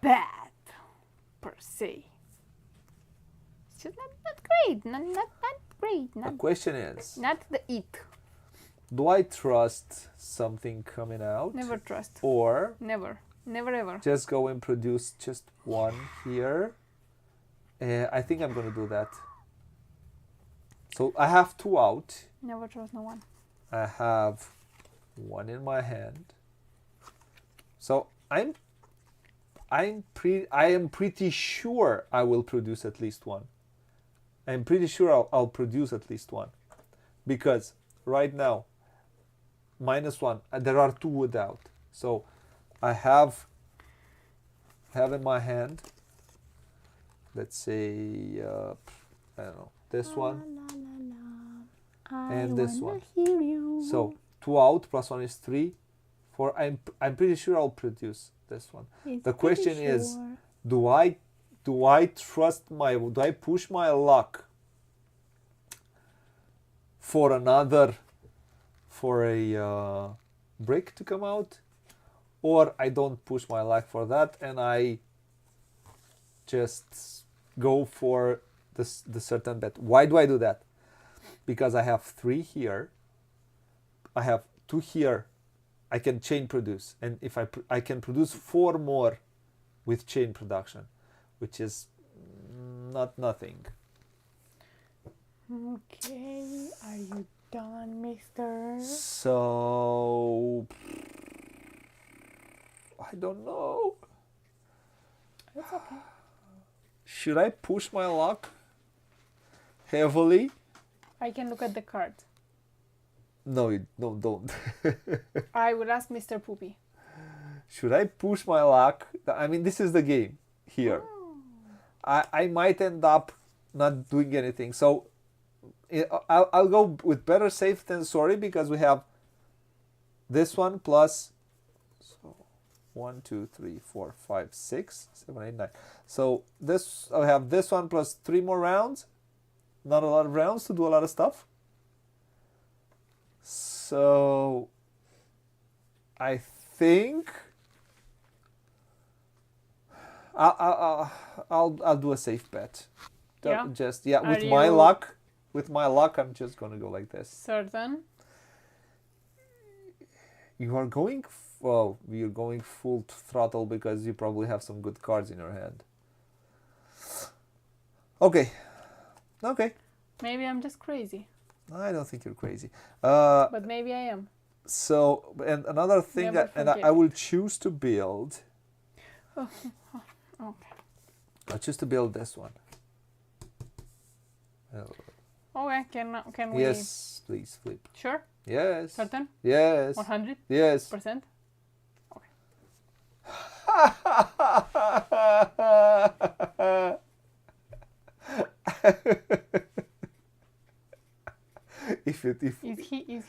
bad per se. It's just not great. Not great. The Not question is, not the it. do I trust something coming out? Never trust. Or Never. Never ever. just go and produce just 1 here? I think I'm going to do that. So I have 2 out. Never trust no one. I have 1 in my hand. So I am pretty sure I will produce at least 1. I'm pretty sure I'll produce at least 1, because right now -1. There are 2 wood out. So I have in my hand. Let's say I don't know, this one and this one. So 2 out plus 1 is 3. I'm pretty sure I'll produce this one. The question is, do I do I push my luck for a brick to come out, or I don't push my luck for that and I just go for the certain bet? Why do I do that? Because I have 3 here, I have 2 here, I can chain produce, and if I can produce 4 more with chain production, which is not nothing. Okay, are you done, mister? So I don't know. It's okay. Should I push my luck heavily? I can look at the card. No, don't. I would ask Mr. Poopy. Should I push my luck? I mean, this is the game here. I might end up not doing anything. So I'll go with better safe than sorry, because we have this one plus 1, 2, 3, 4, 5, 6, 7, 8, 9. So this I have this one plus 3 more rounds. Not a lot of rounds to do a lot of stuff. So I think I'll do a safe bet. Yeah. With my luck, I'm just gonna go like this. Certain. You're going full throttle because you probably have some good cards in your hand. Okay. Maybe I'm just crazy. I don't think you're crazy. But maybe I am. So, and another thing, I will choose to build. Okay. I'll choose to build this one. Okay, can we? Yes, please flip. Sure. Yes. Certain. Yes. 100. Yes. Percent. Okay. If is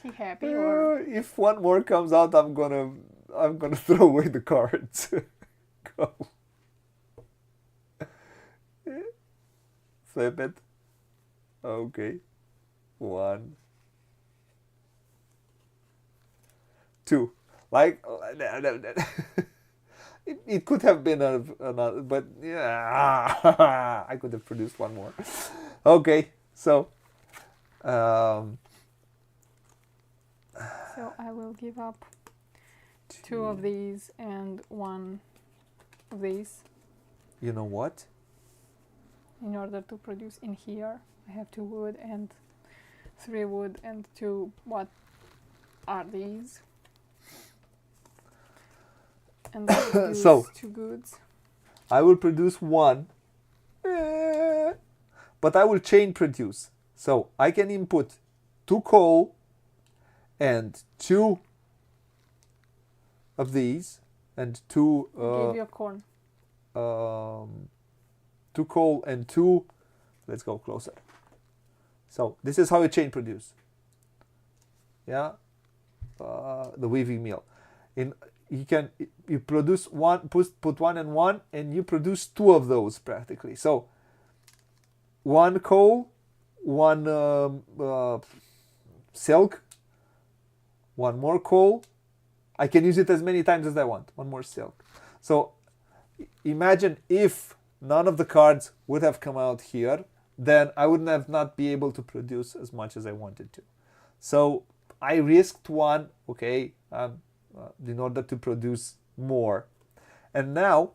he happy or? If one more comes out, I'm gonna throw away the cards. Go. Flip it. Okay. 1, 2. Like it could have been another, but yeah, I could have produced one more. Okay, so. So I will give up 2 of these and 1 of these. You know what? In order to produce in here, I have 2 wood and 3 wood and 2. What are these? And these So 2 goods. I will produce 1, but I will chain produce. So I can input 2 coal and 2 of these and 2 Give you corn. 2 coal and 2. Let's go closer. So this is how you chain produce. Yeah, the weaving mill. You produce 1, put 1 and 1, and you produce 2 of those practically. So 1 coal, 1 silk, 1 more coal. I can use it as many times as I want. 1 more silk. So imagine if none of the cards would have come out here, then I wouldn't have not be able to produce as much as I wanted to. So I risked 1, okay, in order to produce more. And now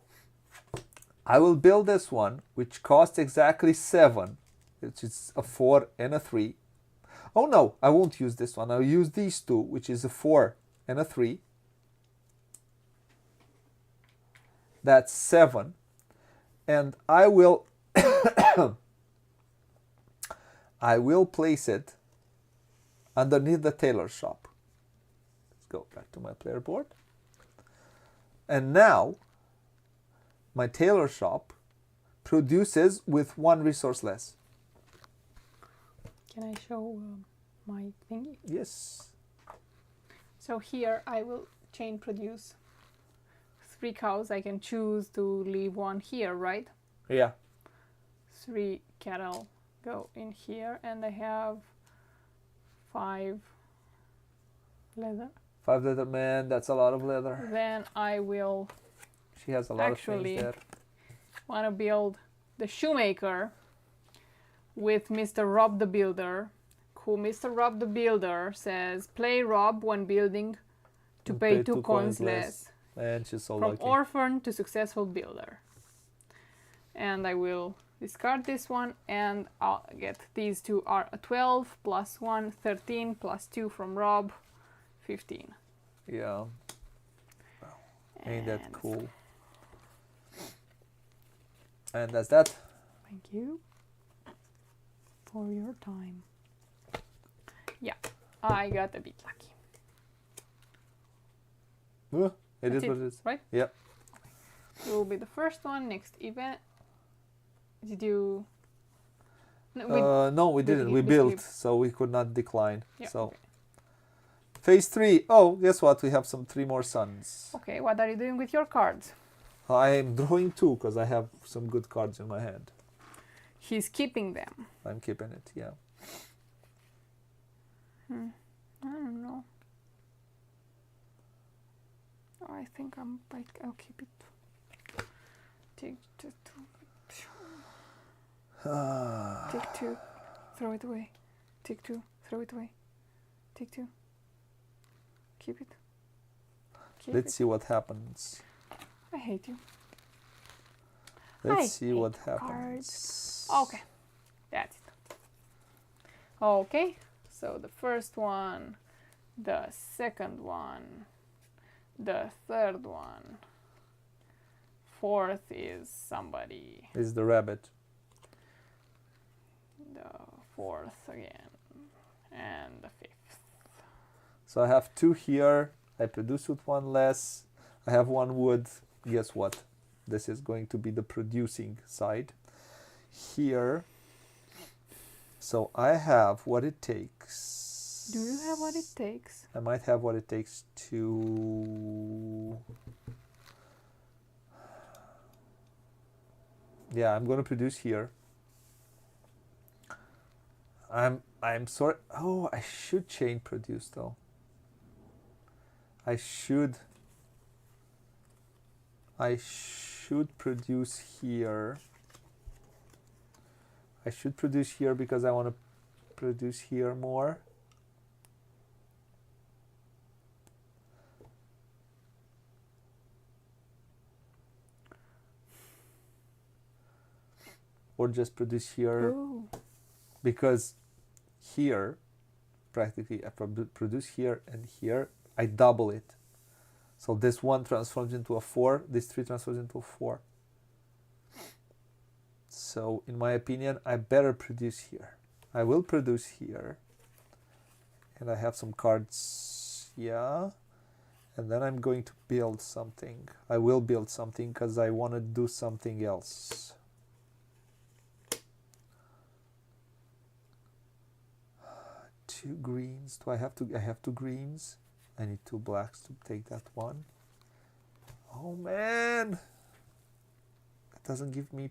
I will build this one, which costs exactly 7, which is a 4 and a 3. Oh no, I won't use this one. I'll use these 2, which is a 4 and a 3. That's 7. And I will I will place it underneath the tailor shop. Let's go back to my player board. And now my tailor shop produces with 1 resource less. Can I show my thingy? Yes. So here I will chain produce 3 cows. I can choose to leave 1 here, right? Yeah. 3 cattle go in here, and I have 5 leather. 5 leather, man, that's a lot of leather. Then I will She has a lot actually of things there. want to build the shoemaker with Mr. Rob the Builder, who Mr. Rob the Builder says, play Rob when building to And pay 2 coins less. And she's so From lucky. orphan to successful builder. And I will discard this one, and I'll get these two are a 12 plus 1, 13 plus 2 from Rob, 15. Yeah. Ain't that And cool? And that's that. thank you for your time. Yeah, I got a bit lucky. It That's is what it is. Right? Yep. You will be the first one. Next event. Did you? No, we didn't. We basically- built, so we could not decline. Yeah, So okay. phase 3. Oh, guess what? We have 3 more suns. Okay, what are you doing with your cards? I'm drawing 2 because I have some good cards in my hand. He's keeping them. I'm keeping it. Yeah. I don't know. I think I'll keep it. Take two. Take 2. Throw it away. Take 2. Throw it away. Take 2. Keep it. Keep Let's it. see what happens. I hate you. Let's see hate what cards. happens. Okay, that's it. Okay, so the first one, the second one, the third one, fourth is somebody, Is the rabbit. the fourth again, and the fifth. So I have 2 here. I produce with 1 less. I have 1 wood. Guess what? This is going to be the producing side. Here. So I have what it takes. Do you have what it takes? I might have what it takes to... Yeah, I'm going to produce here. I'm sorry. Oh, I should chain produce though. I should produce here. I should produce here because I want to produce here more. Or just produce here. Ooh. Because here, practically, I produce here and here, I double it. So this 1 transforms into a 4, this 3 transforms into a 4. So, in my opinion, I better produce here. I will produce here. And I have some cards, yeah. And then I'm going to build something. I will build something because I want to do something else. Two greens. Do I have to? I have 2 greens. I need 2 blacks to take that one. Oh man! It doesn't give me.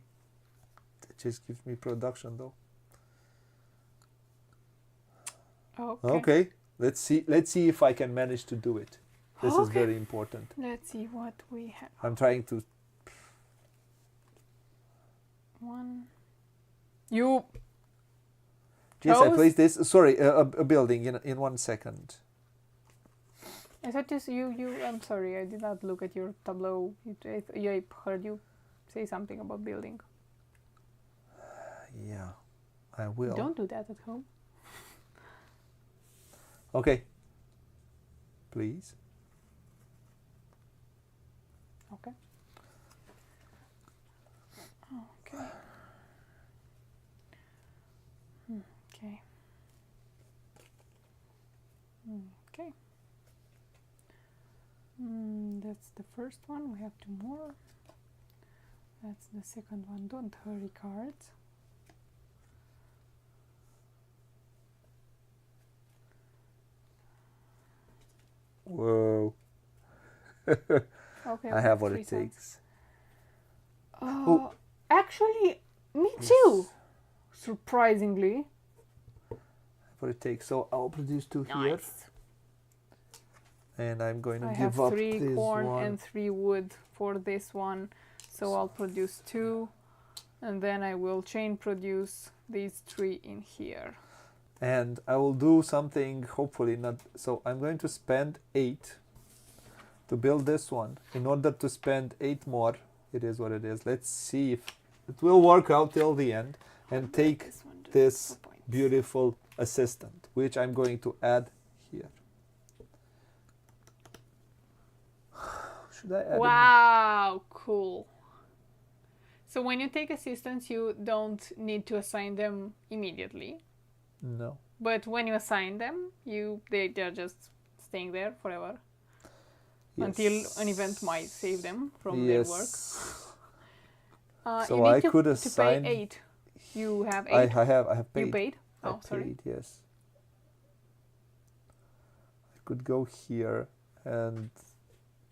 It just gives me production though. Okay. Okay. Let's see. Let's see if I can manage to do it. This is very important. Let's see what we have. I'm trying to. 1. You. Yes, I Chose? placed this. Sorry, a building in 1 second. I thought you. I'm sorry, I did not look at your tableau. I heard you say something about building. Yeah, I will. Don't do that at home. Okay. Please. Okay. Okay. Okay. Okay. That's the first one. We have 2 more. That's the second one. Don't hurry, cards. Whoa. Okay. I have what 3 it sides. takes. Oh, Actually, me Yes. too. Surprisingly. What it takes. So I'll produce 2 here, Nice. and I'm going to I give have up 3 this corn one. and 3 wood for this one. So I'll produce 2. And then I will chain produce these 3 in here. And I will do something, hopefully not. So I'm going to spend 8 to build this one. In order to spend 8 more, it is what it is. Let's see if it will work out till the end. And take This one just this 4 points. beautiful assistant, which I'm going to add here. Should I add it? Wow, cool. So when you take assistants, you don't need to assign them immediately. No. But when you assign them, they're just staying there forever. Until an event might save them from their work. So you need I to, could to assign. pay 8. You have 8? I have paid. You paid? I Oh, sorry. paid, yes. I could go here and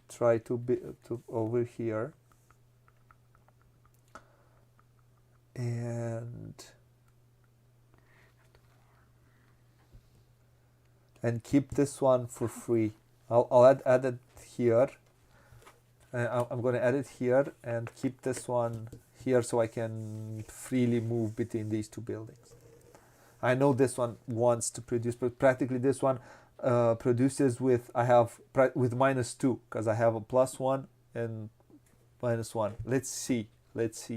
try to be to over here, and keep this one for free. I'll add it here. I'm going to add it here and keep this one here so I can freely move between these 2 buildings. I know this one wants to produce, but practically this one produces with with -2 because I have a +1 and -1. Let's see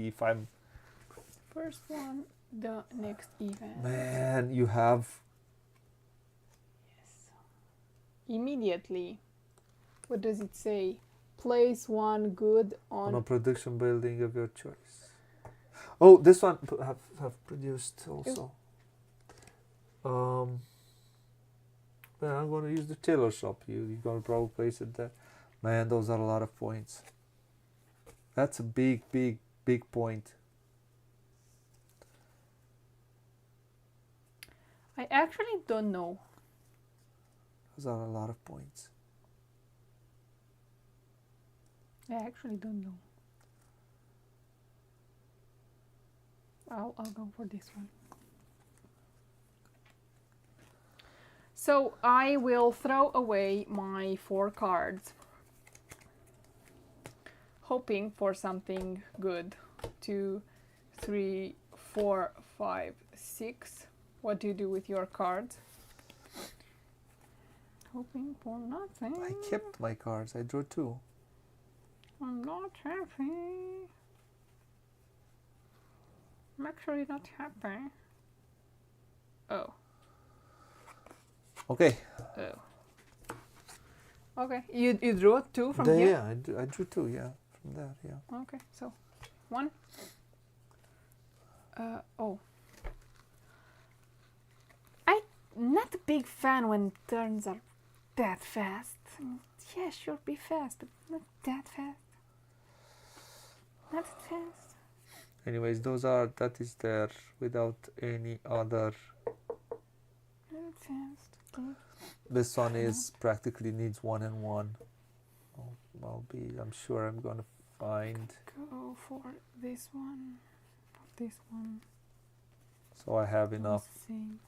if I'm. First one, the next event. Man, you have. Yes. Immediately. What does it say? Place 1 good On a on production building of your choice. Oh, this one have produced also. Well, I'm going to use the tailor shop. You're going to probably place it there. Man, those are a lot of points. That's a big point. I actually don't know. Those are a lot of points. I actually don't know. I'll go for this one. So I will throw away my 4 cards, hoping for something good. 2, 3, 4, 5, 6. What do you do with your cards? Hoping for nothing. I kept my cards. I drew 2. I'm not happy. I'm actually not happy. Oh. Okay. Oh. Okay. You drew 2 from here? Yeah, I drew 2. Yeah, from there. Yeah. Okay. So 1. Oh. I'm not a big fan when turns are that fast. Yeah, sure, be fast, but not that fast. Not that fast. Anyways, that is there without any other. Not that fast. Okay. This one is practically needs 1 and 1. I'm sure I'm gonna find. Go for this one. This one. So I have enough. Same.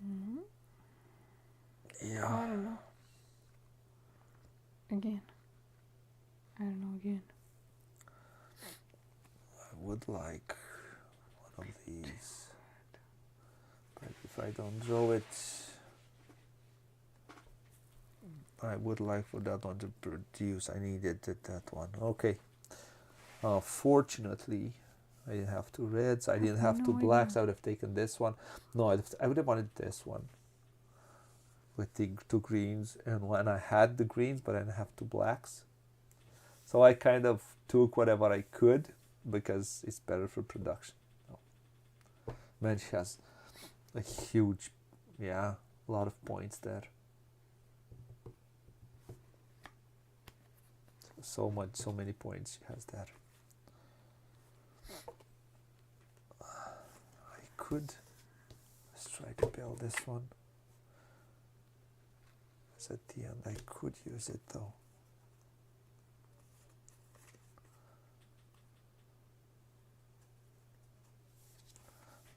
Mm-hmm. Yeah. I don't know. Again. I don't know again. I would like one of these. But if I don't draw it, I would like for that one to produce. I needed that one. Okay. Fortunately, I didn't have 2 reds. I didn't have 2 blacks. I would have taken this one. No, I would have wanted this one with the 2 greens. And when I had the greens, but I didn't have 2 blacks. So I kind of took whatever I could because it's better for production. Oh. Man, she has a huge, a lot of points there. So many points she has there. Let's try to build this one. At the end I could use it though.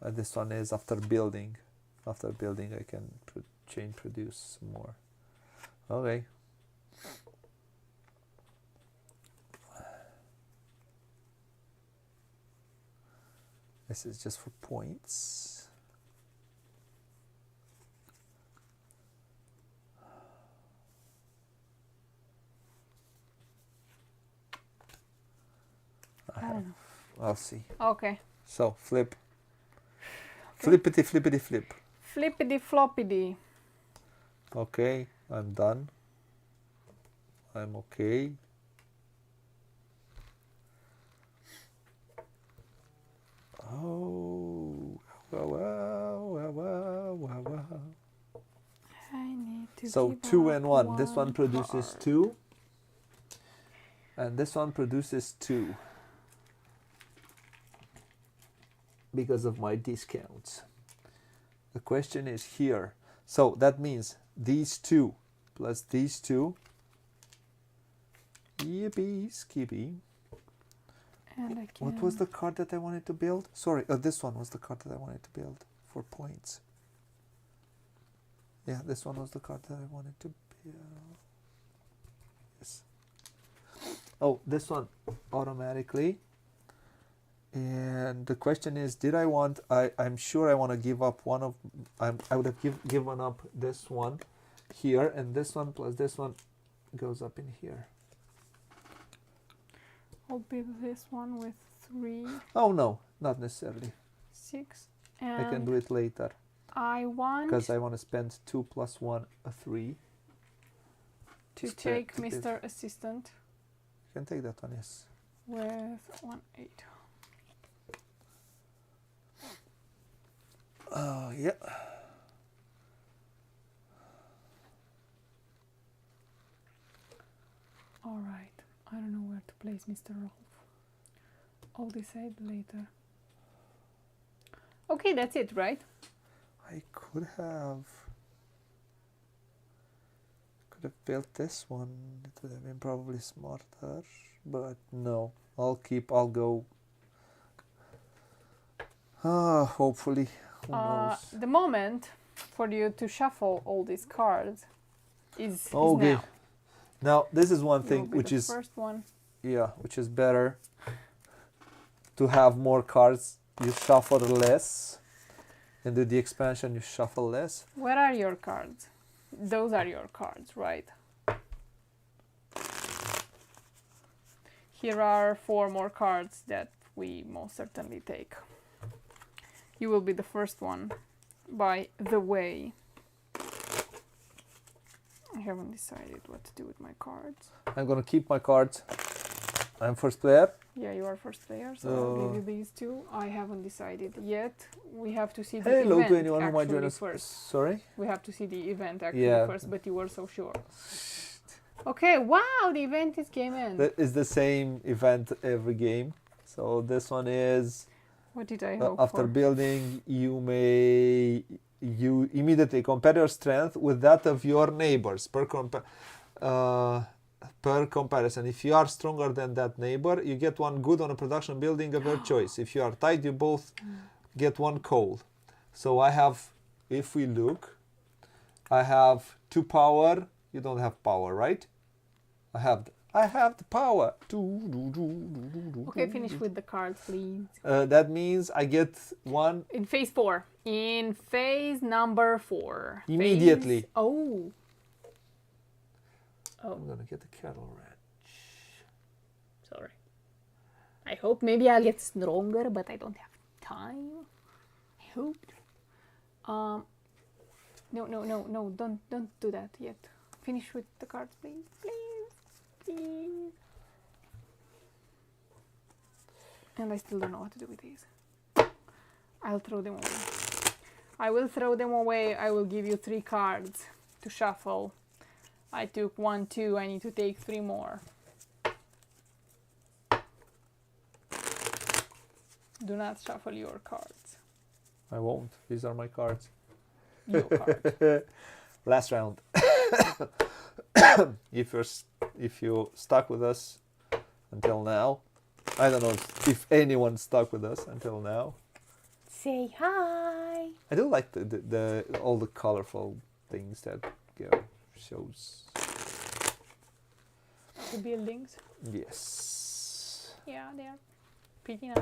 This one is after building. After building, I can chain produce more. Okay. This is just for points. I don't know. I'll see. Okay. So flip. Flippity flippity flip. Flippity floppity. Okay, I'm done. I'm okay. Oh, wow. I need to So give 2 up and 1. This one produces card. 2. And this one produces 2. Because of my discounts. The question is here. So that means these 2 plus these 2. Yippee skippy. And I can... What was the card that I wanted to build? Sorry, this one was the card that I wanted to build for points. Yeah, this one was the card that I wanted to build. Yes. Oh, this one automatically. And the question is, did I want... I'm sure I want to give up one of... I would have given up this one here, and this one plus this one goes up in here. I'll build this one with 3. Oh no, not necessarily. 6. And I can do it later. I want... Because I want to spend 2 plus 1, a 3. to take Mr. Assistant. You can take that one, yes. With 1, 8. Yeah. All right. I don't know where to place Mr. Rolf. I'll decide later. Okay, that's it, right? I could have built this one. It would have been probably smarter, but no. I'll go. Hopefully. Who knows? The moment for you to shuffle all these cards is Okay. now. Now this is one You thing will be which the is first one. yeah, which is better to have more cards. You shuffle less, and do the expansion. You shuffle less. Where are your cards? Those are your cards, right? Here are 4 more cards that we most certainly take. You will be the first one, by the way. I haven't decided what to do with my cards. I'm gonna keep my cards. I'm first player. Yeah, you are first player, so I'll give you these 2. I haven't decided yet. We have to see the Hello event to anyone who might join actually us. first. Sorry? We have to see the event actually Yeah. first, but you were so sure. Okay, wow, the event is game end. That is the same event every game. So this one is What did I hope after for? building, you immediately compare your strength with that of your neighbors per comparison. If you are stronger than that neighbor, you get 1 good on a production building of your choice. If you are tied, you both get 1 coal. So I have, if we look, I have 2 power. You don't have power, right? I have the power. Okay, finish with the cards, please. That means I get 1 In phase 4. In phase number 4. immediately. Phase... Oh. I'm gonna get the cattle ranch. Sorry. I hope maybe I'll get stronger, but I don't have time. I hope. No, don't do that yet. Finish with the cards, please. Please. And I still don't know what to do with these. I'll throw them away. I will throw them away. I will give you 3 cards to shuffle. I took 1, 2. I need to take 3 more. Do not shuffle your cards. I won't. These are my cards. Your cards. Last round. If you stuck with us until now, I don't know if anyone stuck with us until now. Say hi. I do like the all the colorful things that shows. The buildings. Yes. Yeah, they are pretty nice.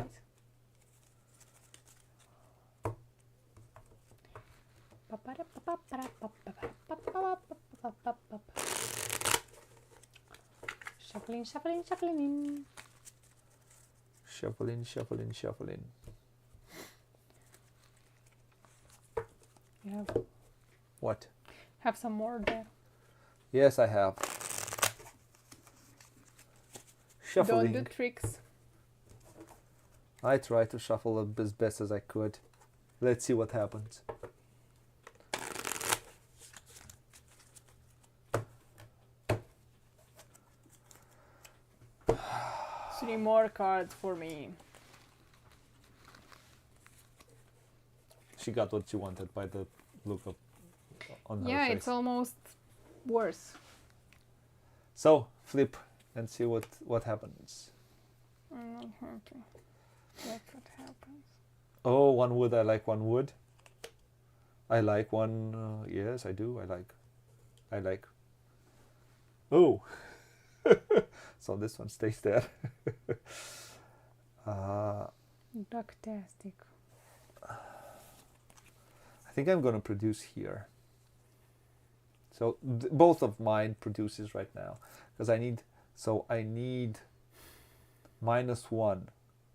Shuffling, shuffling, shuffling in. Shuffling, shuffling, shuffling. You have What? have some more there. Yes, I have. Shuffling. Don't do tricks. I tried to shuffle as best as I could. Let's see what happens. 3 more cards for me. She got what she wanted by the look of on her Yeah, face. it's almost worse. So flip and see what happens. I'm not happy. That's what happens. Oh, one wood. I like one wood. I like one. Yes, I do. I like. Oh. So this one stays there. Ducktastic. I think I'm gonna produce here. So both of mine produces right now because I need. So I need -1.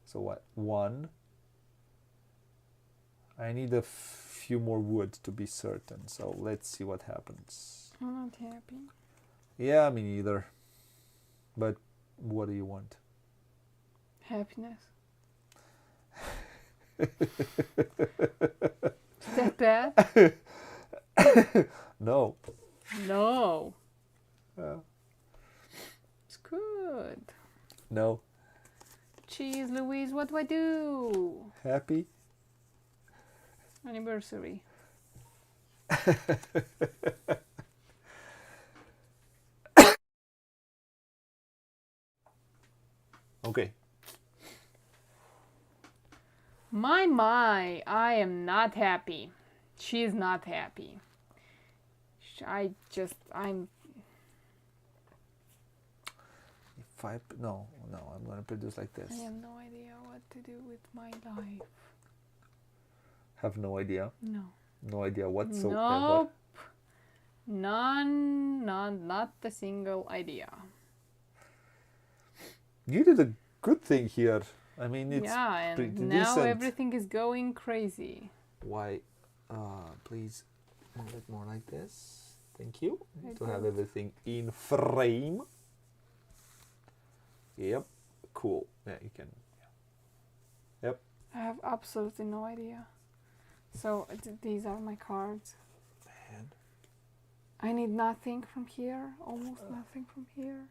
So what? 1. I need a few more wood to be certain. So let's see what happens. I'm not happy. Yeah, me neither. But what do you want? Happiness. Is that bad? No. No. It's good. No. Jeez Louise, what do I do? Happy? Anniversary. Okay. My, I am not happy. She's not happy. I'm If I no, I'm gonna produce like this. I have no idea what to do with my life. Have no idea. No. No idea whatsoever. Nope. None, not a single idea. You did a good thing here. I mean, it's yeah, and pretty now decent. everything is going crazy. Why? Please move it more like this. Thank you. I To have do. everything in frame. Yep. Cool. Yeah, you can. Yep. I have absolutely no idea. So these are my cards. And I need nothing from here. Almost nothing from here.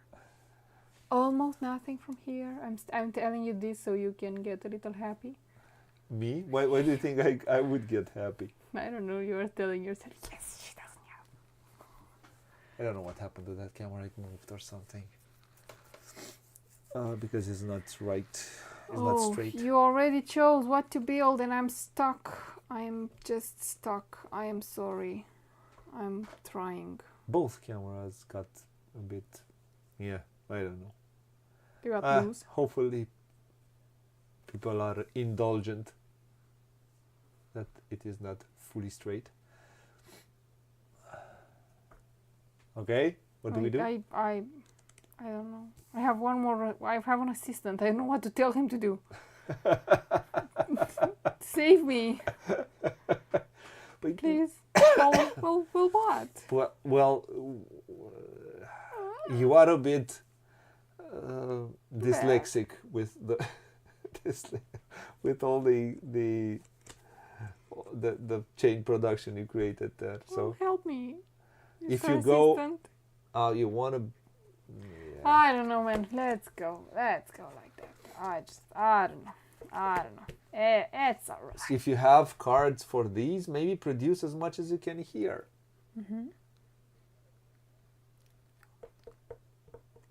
Almost nothing from here. I'm telling you this so you can get a little happy. me? Why do you think I would get happy? I don't know. You are telling yourself, yes, she doesn't have. I don't know what happened to that camera. It moved or something. Because it's not right. It's not straight. You already chose what to build and I'm stuck. I'm just stuck. I am sorry. I'm trying. Both cameras got a bit. Yeah, I don't know. You got loose. Hopefully, people are indulgent that it is not fully straight. Okay, what do we do? I don't know. I have one more. I have an assistant. I don't know what to tell him to do. Save me, But please. Well, what? well, you are a bit dyslexic with the with all the chain production you created there. Well, So help me. if Mr. you go, Assistant. you want to. I don't know, man. Let's go like that. I don't know. It's alright. If you have cards for these, maybe produce as much as you can here.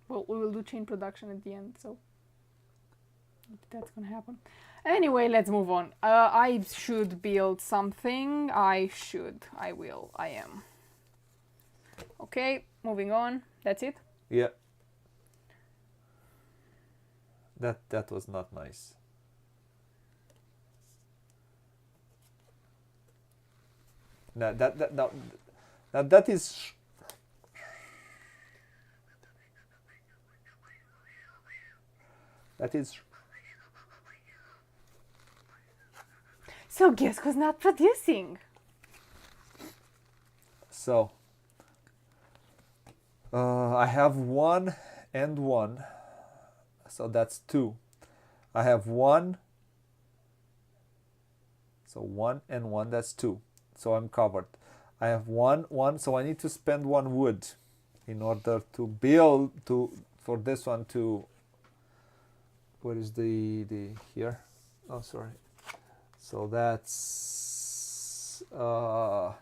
Well, we will do chain production at the end, so that's gonna happen. Anyway, let's move on. I should build something. I will. I am. Okay, moving on. That's it? Yeah. That was not nice. Now that is So guess who's not producing? so. I have 1 and 1, so that's 2. I have 1, so 1 and 1, that's 2. So I'm covered. I have 1, 1, so I need to spend 1 wood in order to build for this one to. What is the here? Oh, sorry. So that's to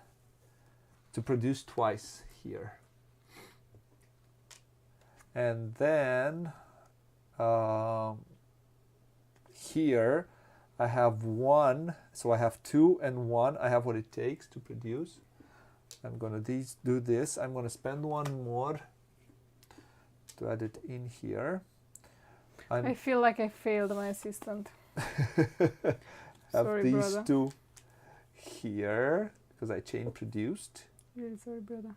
produce twice here. And then here I have 1, so I have 2 and 1. I have what it takes to produce. I'm gonna do this. I'm gonna spend 1 more to add it in here. I feel like I failed my assistant. Have Sorry, these brother. 2 here because I chain produced. Really sorry, brother.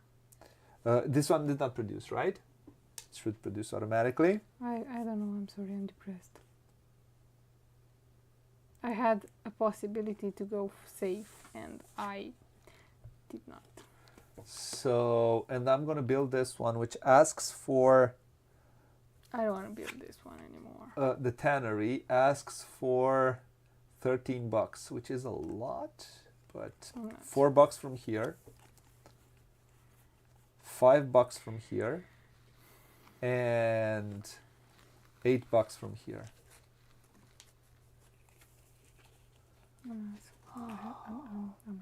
This one did not produce, right? It should produce automatically. I don't know. I'm sorry. I'm depressed. I had a possibility to go safe and I did not. So, and I'm gonna build this one, which asks for. I don't want to build this one anymore. The tannery asks for $13, which is a lot, but $4 from here, $5 from here, and $8 from here.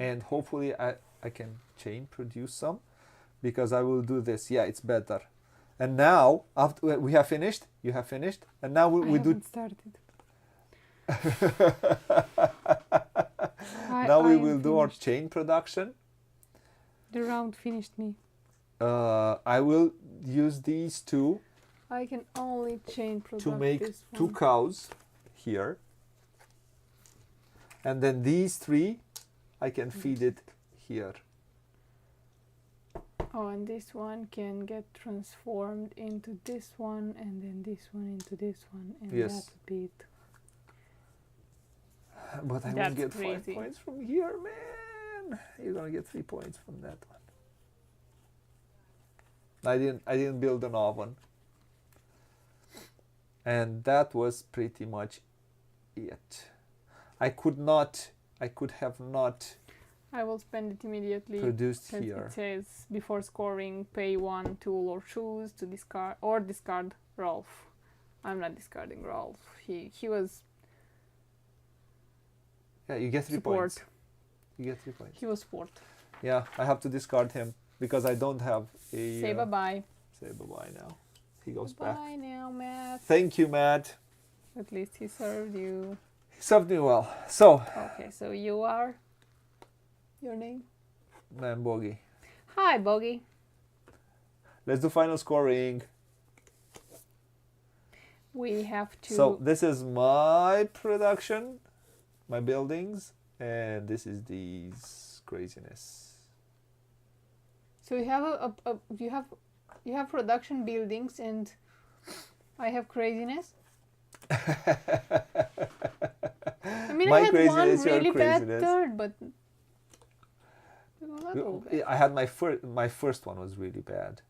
And hopefully I can chain produce some, because I will do this. Yeah, it's better. And now, after we have finished, you have finished, and now we do. Started. Now we will do our chain production. The round finished me. I will use these 2 I can only chain product to make this 2 one. cows here, and then these 3 I can feed it here. Oh, and this one can get transformed into this one, and then this one into this one, and Yes. that would be it. But I will That's get 5 crazy. points from here, man. You're gonna get 3 points from that one. I didn't build an oven, and that was pretty much it. I could have not I will spend it immediately. produced Because here. it says before scoring, pay 1 tool or shoes to discard Rolf. I'm not discarding Rolf. He was Yeah, you get 3 support. points. You get 3 points. He was sport. Yeah, I have to discard him because I don't have a. Say bye bye. Say bye bye now. He goes back. Bye now, Matt. Thank you, Matt. At least he served you. He served me well. So, Okay, so you are. Your name? I'm Booghy. Hi, Booghy. Let's do final scoring. We have to. So this is my production, my buildings, and this is these craziness. So you have you have production buildings, and I have craziness. I mean, My I had one craziness, your really bad craziness. third, but not all bad. I had my first one was really bad.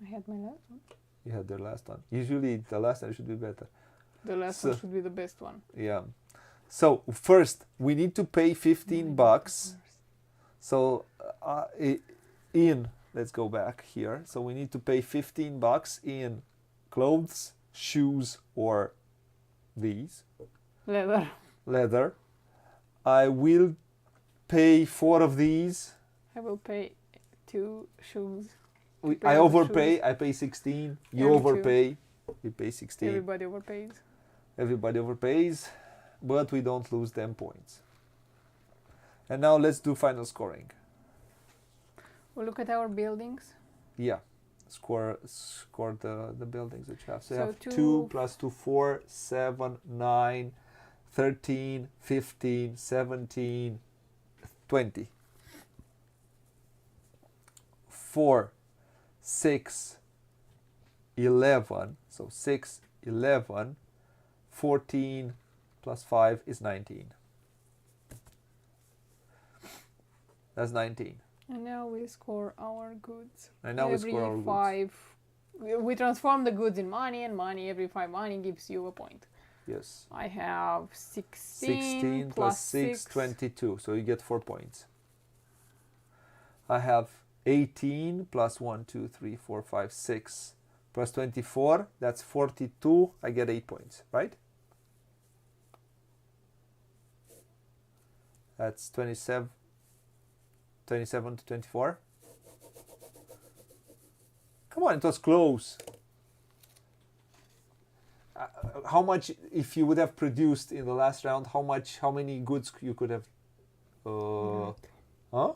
I had my last one. You had the last one. Usually the last one should be better. The last one should be the best one. Yeah. So first we need to pay $15. So let's go back here. So we need to pay $15 in clothes, shoes, or these leather. I will pay 4 of these. I will pay 2 shoes. I overpay. I pay 16. You Yeah, me too. overpay. You pay 16. Everybody overpays. Everybody overpays. but we don't lose them points. And now let's do final scoring. We'll look at our buildings. Yeah, score the buildings that you have. So you So have 2 2 plus 2, 4, 7, 9, 13, 15, 17, 20. 4, 6, 11. So 6, 11, 14 plus 5 is 19. That's 19. And now we score our goods. And now we score our goods. We transform the goods in money, and money every 5 money gives you a point. Yes. I have 16, 16 plus 6, 22. So you get 4 points. I have 18 plus 1, 2, 3, 4, 5, 6 plus 24. That's 42. I get 8 points, right? That's 27 to 24. Come on, it was close. How much, if you would have produced in the last round, how many goods you could have? Huh?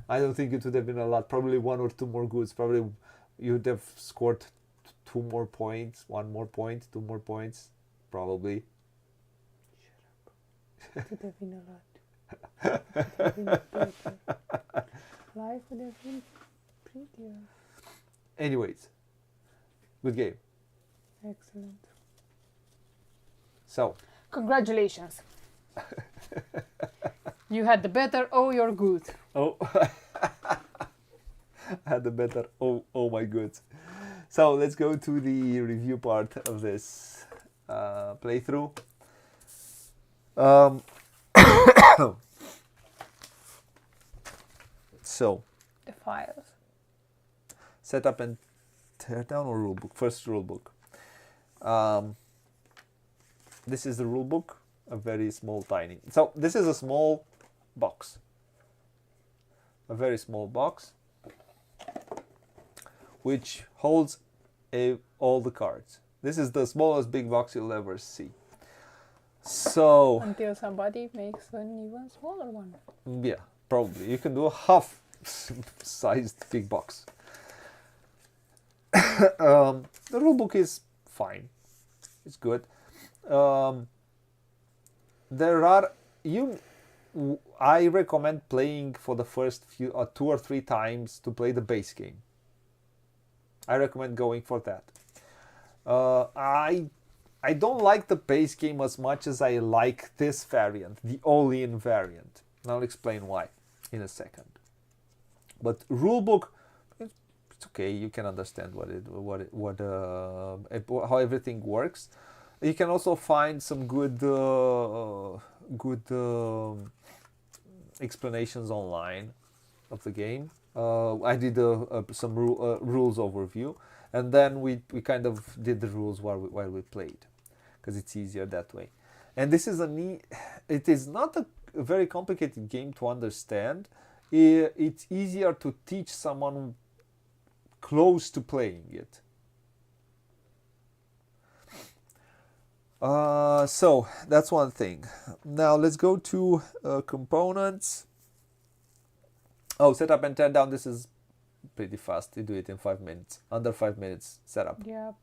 I don't think it would have been a lot. Probably 1 or 2 more goods. Probably you'd have scored 2 more points, 1 more point, 2 more points. Probably. It would have been a lot. It would have been better. Life would have been prettier. Anyways, good game. Excellent. So, congratulations. You had the better. Oh, you're good. oh, I had the better. Oh my goods. So let's go to the review part of this playthrough. So, The files. setup and tear down or rulebook. First rulebook. This is the rulebook, a very small, tiny. So this is a small box, a very small box, which holds all the cards. This is the smallest big box you'll ever see. So Until somebody makes an even smaller one. yeah, probably you can do a half-sized big box. The rulebook is fine. It's good. I recommend playing for the first few 2 or 3 times to play the base game. I recommend going for that. I don't like the base game as much as I like this variant, the all-in variant. And I'll explain why in a second. But rulebook, it's okay. You can understand how everything works. You can also find some good explanations online of the game. I did some rules overview, and then we kind of did the rules while we played, because it's easier that way. And this is it is not a very complicated game to understand. It's easier to teach someone close to playing it. So that's one thing. Now let's go to components. Oh, setup and tear down. This is pretty fast. You do it in 5 minutes. Under 5 minutes setup. Yeah,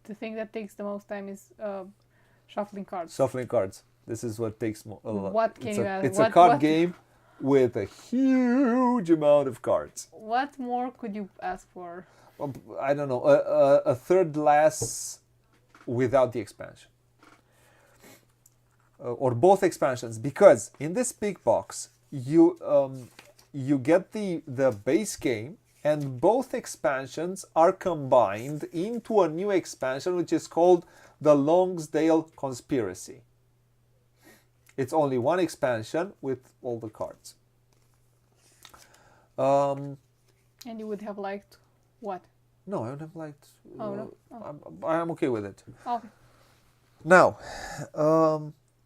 the thing that takes the most time is shuffling cards. Shuffling cards. This is what takes a lot. What can you add? It's a card game with a huge amount of cards. What more could you ask for? I don't know. A third glass without the expansion. Or both expansions, because in this big box you get the base game, and both expansions are combined into a new expansion which is called the Longsdale Conspiracy. It's only one expansion with all the cards. And you would have liked what? No, I would have liked. Oh no. Oh. I'm okay with it. Okay. Now,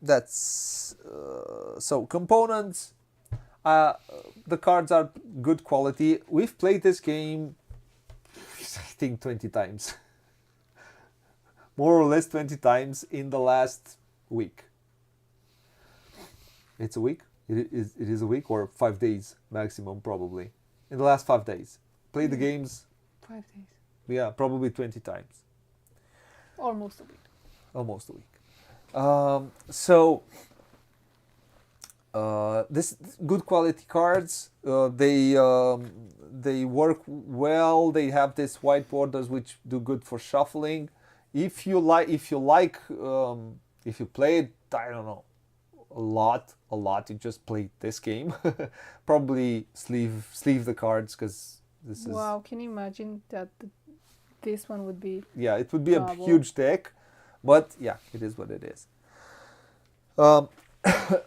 that's so components. The cards are good quality. We've played this game, I think, 20 times. More or less 20 times in the last week. It's a week. It is a week or 5 days maximum, probably. In the last 5 days. Play the games, 5 days. yeah, probably 20 times. Almost a week. Almost a week. So, this good quality cards. They work well. They have these white borders which do good for shuffling. If you play it, I don't know, a lot, you just play this game. Probably sleeve the cards, because this is, Wow, can you imagine that this one would be yeah, it would be double. a huge deck, but yeah, it is what it is.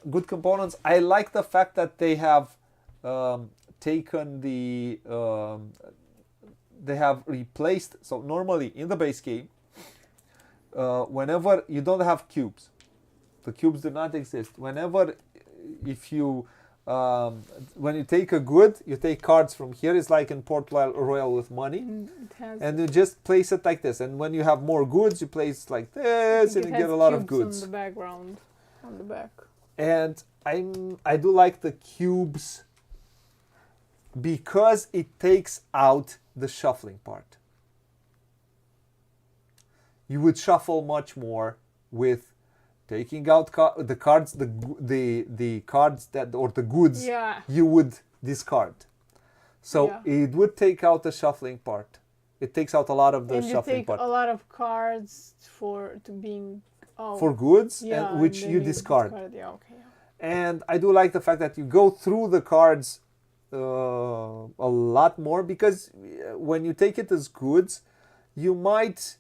Good components. I like the fact that they have taken they have replaced. So normally in the base game, whenever you don't have cubes, the cubes do not exist. Whenever, if you when you take a good, you take cards from here. It's like in Port Royal with money, and you just place it like this. And when you have more goods, you place like this, and you get a lot of goods. On the background, on the back. And I do like the cubes because it takes out the shuffling part. You would shuffle much more with taking out the cards, the cards that, or the goods, Yeah. you would discard. So it would take out the shuffling part. It takes out a lot of the and shuffling part. You take a lot of cards for goods, yeah, and which and you discard. Yeah, okay. And I do like the fact that you go through the cards a lot more, because when you take it as goods, you might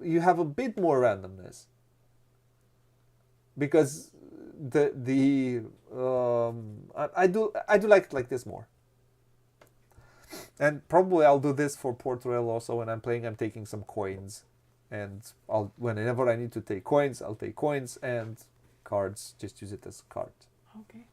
you have a bit more randomness, because I do like it like this more. And probably I'll do this for Port Royal also. When I'm playing, I'm taking some coins, and whenever I need to take coins, I'll take coins, and cards, just use it as cards. Okay.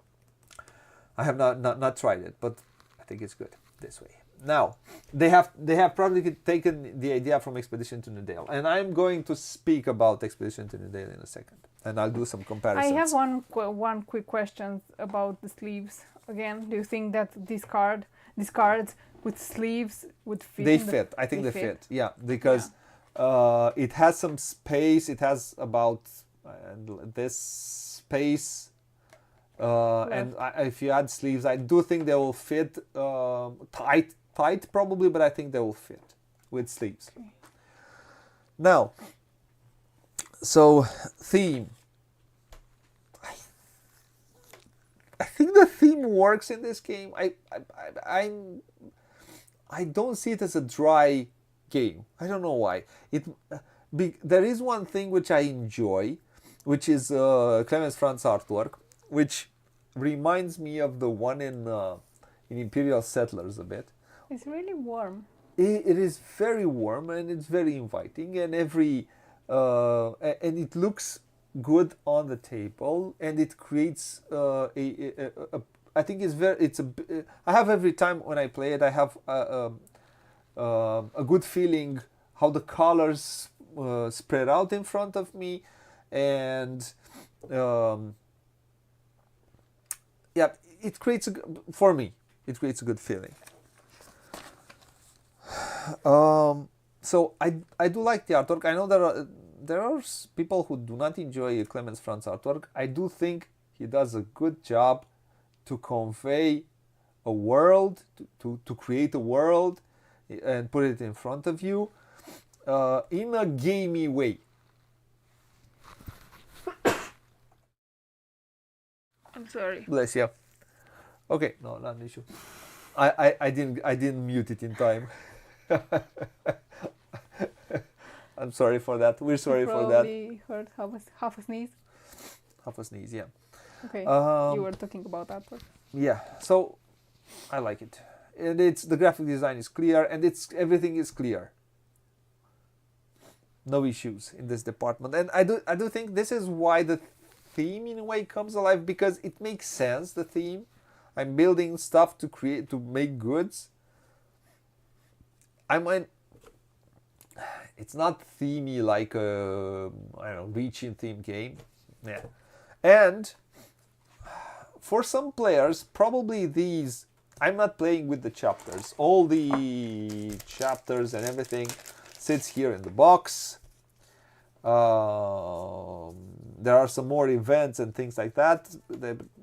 I have not tried it, but I think it's good this way. Now, they have probably taken the idea from Expedition to New Dale, and I'm going to speak about Expedition to New Dale in a second, and I'll do some comparisons. I have one quick question about the sleeves. Again, do you think that these cards with sleeves would fit? They fit. I think they fit. Yeah, because it has some space. It has about this space. And if you add sleeves, I do think they will fit tight probably, but I think they will fit with sleeves. Okay. Now, so theme. I think the theme works in this game. I don't see it as a dry game. I don't know why. There is one thing which I enjoy, which is Clemens Franz artwork, which reminds me of the one in Imperial Settlers a bit. It's really warm. It is very warm, and it's very inviting, and and it looks good on the table, and it creates I think I have, every time when I play it, I have a good feeling how the colors spread out in front of me, and yeah, it creates for me it creates a good feeling. So I do like the artwork. I know there are people who do not enjoy Clemens Franz artwork. I do think he does a good job to convey a world, to create a world and put it in front of you in a gamey way. I'm sorry. Bless you. Okay, no, not an issue. I didn't mute it in time. I'm sorry for that. We're sorry for that. You probably heard half a sneeze. Half a sneeze, yeah. Okay. You were talking about that one. Yeah. So I like it, and the graphic design is clear, and everything is clear. No issues in this department, and I do think this is why the theme in a way comes alive, because it makes sense. The theme, I'm building stuff to make goods. It's not themey like a reaching theme game, yeah. And for some players, probably these, I'm not playing with the chapters. All the chapters and everything sits here in the box. There are some more events and things like that.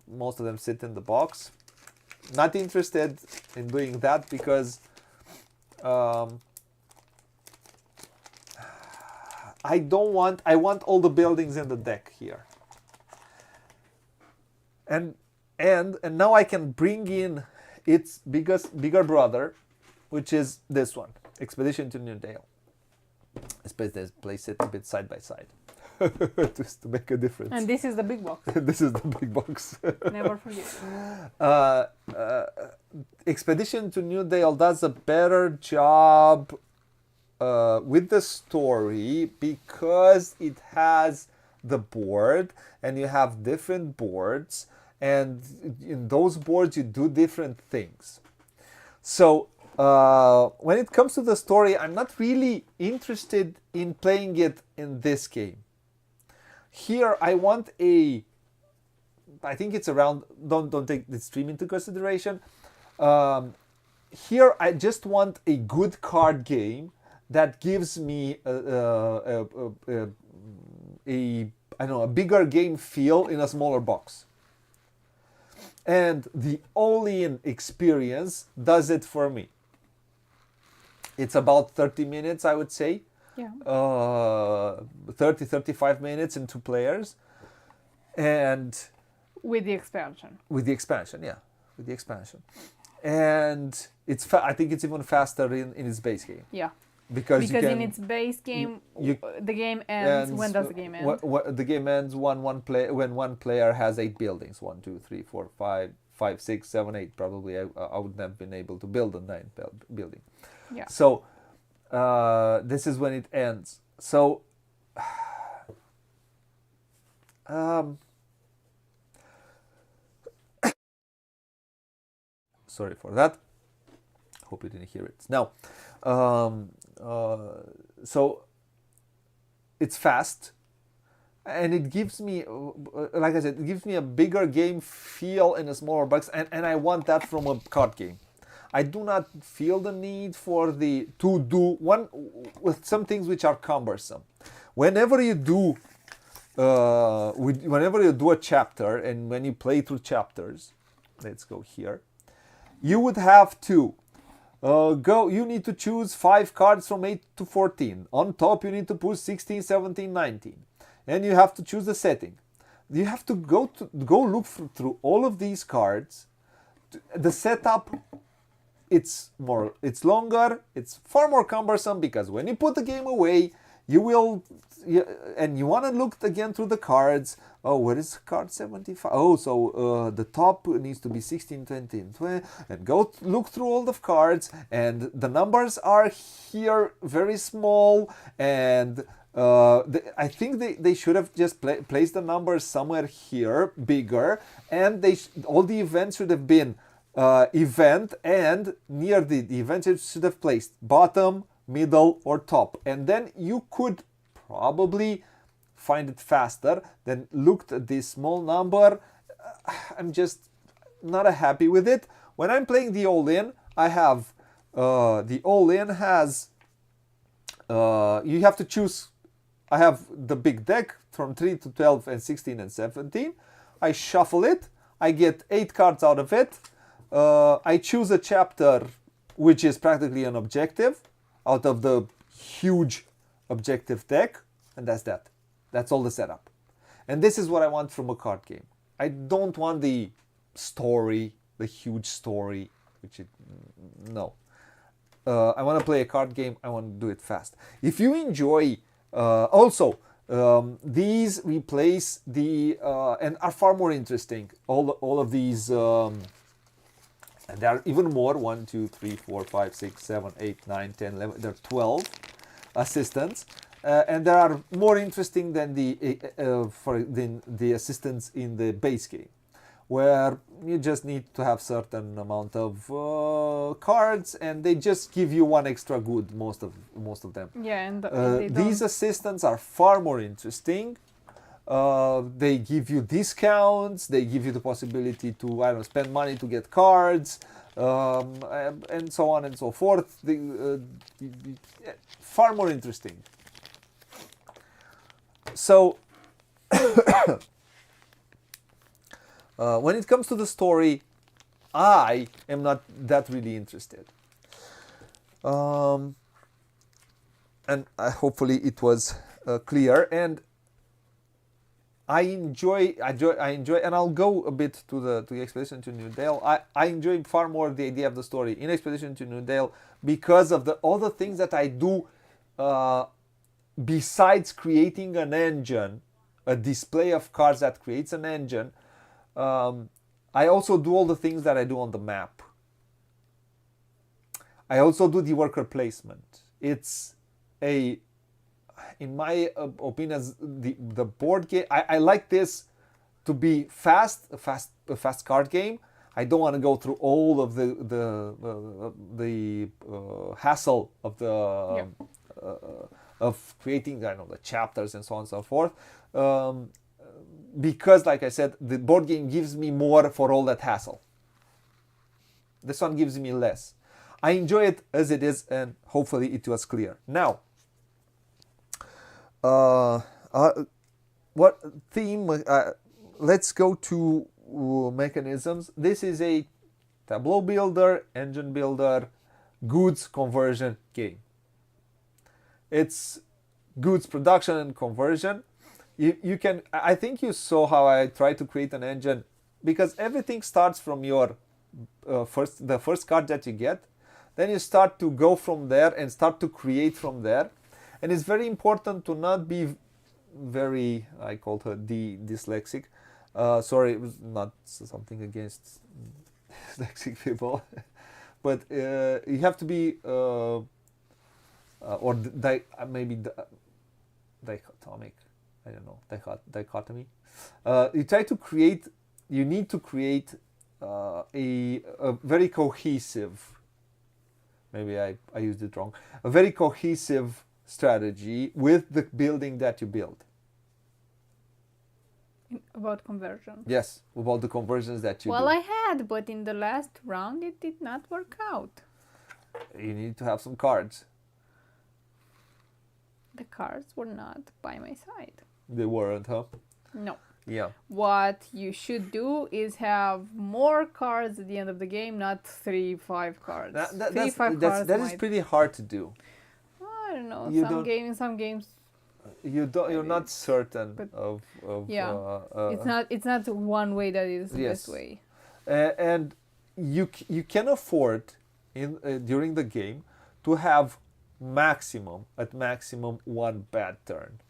Most of them sit in the box. Not interested in doing that because I want all the buildings in the deck here. And now I can bring in its bigger brother, which is this one, Expedition to New Dale. Let's place it a bit side by side, just to make a difference. And this is the big box. This is the big box. Never forget. Expedition to New Dale does a better job with the story because it has the board, and you have different boards, and in those boards you do different things. So when it comes to the story, I'm not really interested in playing it in this game. Here I want I think it's around, don't take the stream into consideration. Here I just want a good card game that gives me a bigger game feel in a smaller box. And the all-in experience does it for me. It's about 30 minutes, I would say. Yeah. 35 minutes in 2 players. And with the expansion. With the expansion. And I think it's even faster in its base game. Yeah. Because in its base game, the game ends. When does the game end? The game ends when one player has 8 buildings. 1, 2, 3, 4, 5, 6, 7, 8. Probably I wouldn't have been able to build a 9th building. Yeah. So this is when it ends. So sorry for that. Hope you didn't hear it. Now, so it's fast, and it gives me, like I said, it gives me a bigger game feel in a smaller box, and I want that from a card game. I do not feel the need to do one with some things which are cumbersome. Whenever you do a chapter, and when you play through chapters, let's go here, you would have to you need to choose 5 cards from 8 to 14. On top you need to put 16, 17, 19. And you have to choose the setting. You have to go look through all of these cards. The setup, it's longer, it's far more cumbersome, because when you put the game away, you want to look again through the cards. Oh, where is card 75? Oh, so the top needs to be 16, 20, and 20. And go look through all the cards, and the numbers are here very small. And I think they should have just placed the numbers somewhere here, bigger. And all the events should have been event, and near the event it should have placed bottom, middle, or top. And then you could probably find it faster than looked at this small number. I'm just not happy with it. When I'm playing the all-in, I have the all-in has you have to choose. I have the big deck from 3 to 12 and 16 and 17. I shuffle it. I get 8 cards out of it. I choose a chapter which is practically an objective out of the huge objective deck, and that's that. That's all the setup. And this is what I want from a card game. I don't want the story, the huge story, no. I want to play a card game. I want to do it fast. If you enjoy, these replace and are far more interesting. All of these, and there are even more. 1, 2, 3, 4, 5, 6, 7, 8, 9, 10, 11. There are 12 assistants. And they are more interesting than the assistants in the base game, where you just need to have certain amount of cards, and they just give you 1 extra good, most of them. Yeah, and these assistants are far more interesting. They give you discounts. They give you the possibility to, I don't know, spend money to get cards, and so on and so forth. Far more interesting. So, when it comes to the story, I am not that really interested. And hopefully it was clear. And I enjoy, and I'll go a bit to the Expedition to New Dale. I enjoy far more the idea of the story in Expedition to New Dale because of all the things that I do besides creating an engine, a display of cards that creates an engine. I also do all the things that I do on the map. I also do the worker placement. It's in my opinion, the board game. I like this to be a fast card game. I don't want to go through all of the hassle of of creating, I don't know, the chapters and so on and so forth. Because, like I said, the board game gives me more for all that hassle. This one gives me less. I enjoy it as it is, and hopefully it was clear. Now, what theme? Let's go to mechanisms. This is a tableau builder, engine builder, goods conversion game. It's goods production and conversion. You can. I think you saw how I tried to create an engine, because everything starts from your the first card that you get. Then you start to go from there and start to create from there. And it's very important to not be very, I called her dyslexic. Sorry, it was not something against dyslexic people. But you have to be, or maybe dichotomic. I don't know, dichotomy. You need to create a very cohesive, maybe I used it wrong, a very cohesive strategy with the building that you build. About conversion. Yes, about the conversions that you do. Well, I had, but in the last round it did not work out. You need to have some cards. The cards were not by my side. They weren't, huh? No. Yeah. What you should do is have more cards at the end of the game, not 3-5 cards. That is pretty hard to do. I don't know. Some games. You're not certain of yeah. It's not one way that is the best way. And you can afford during the game to have maximum one bad turn.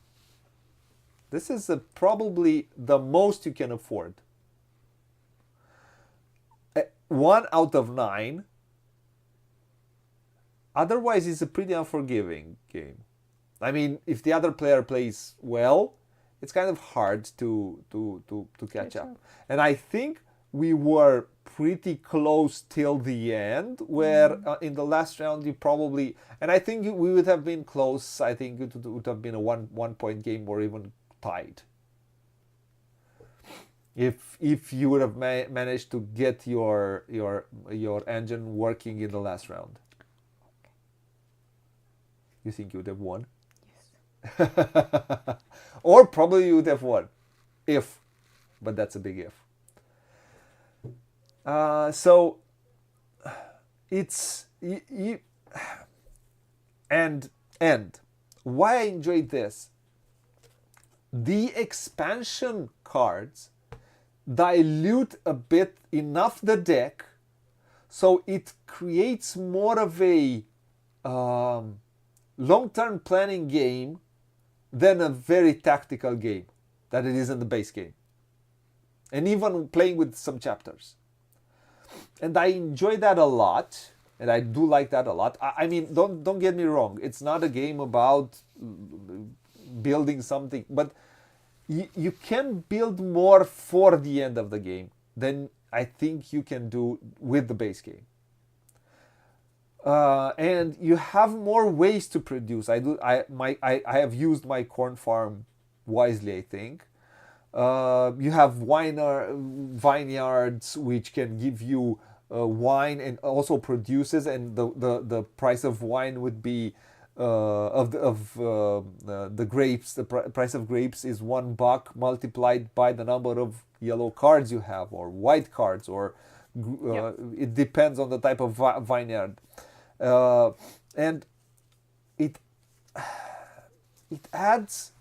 This is probably the most you can afford. 1 out of 9. Otherwise, it's a pretty unforgiving game. I mean, if the other player plays well, it's kind of hard to catch up. And I think we were pretty close till the end, where in the last round you probably, and I think we would have been close. I think it would have been a one point game or even tied. If you would have managed to get your engine working in the last round. You think you would have won? Yes. Or probably you would have won. But that's a big if. So it's and why I enjoyed this. The expansion cards dilute a bit enough the deck, so it creates more of a long-term planning game than a very tactical game that it is in the base game, and even playing with some chapters. And I enjoy that a lot, and I do like that a lot. I mean, don't get me wrong, it's not a game about building something, but you can build more for the end of the game than I think you can do with the base game. And you have more ways to produce. I have used my corn farm wisely, I think. You have vineyards which can give you wine and also produces, and the price of wine would be the grapes. The price of grapes is $1 multiplied by the number of yellow cards you have, or white cards, or it depends on the type of vineyard, and it adds.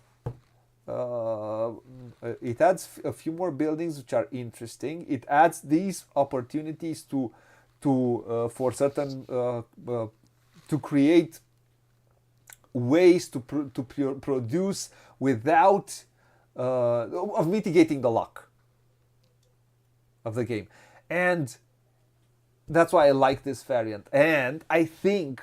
It adds a few more buildings which are interesting. It adds these opportunities to for certain to create ways to produce without of mitigating the luck of the game, and that's why I like this variant. And I think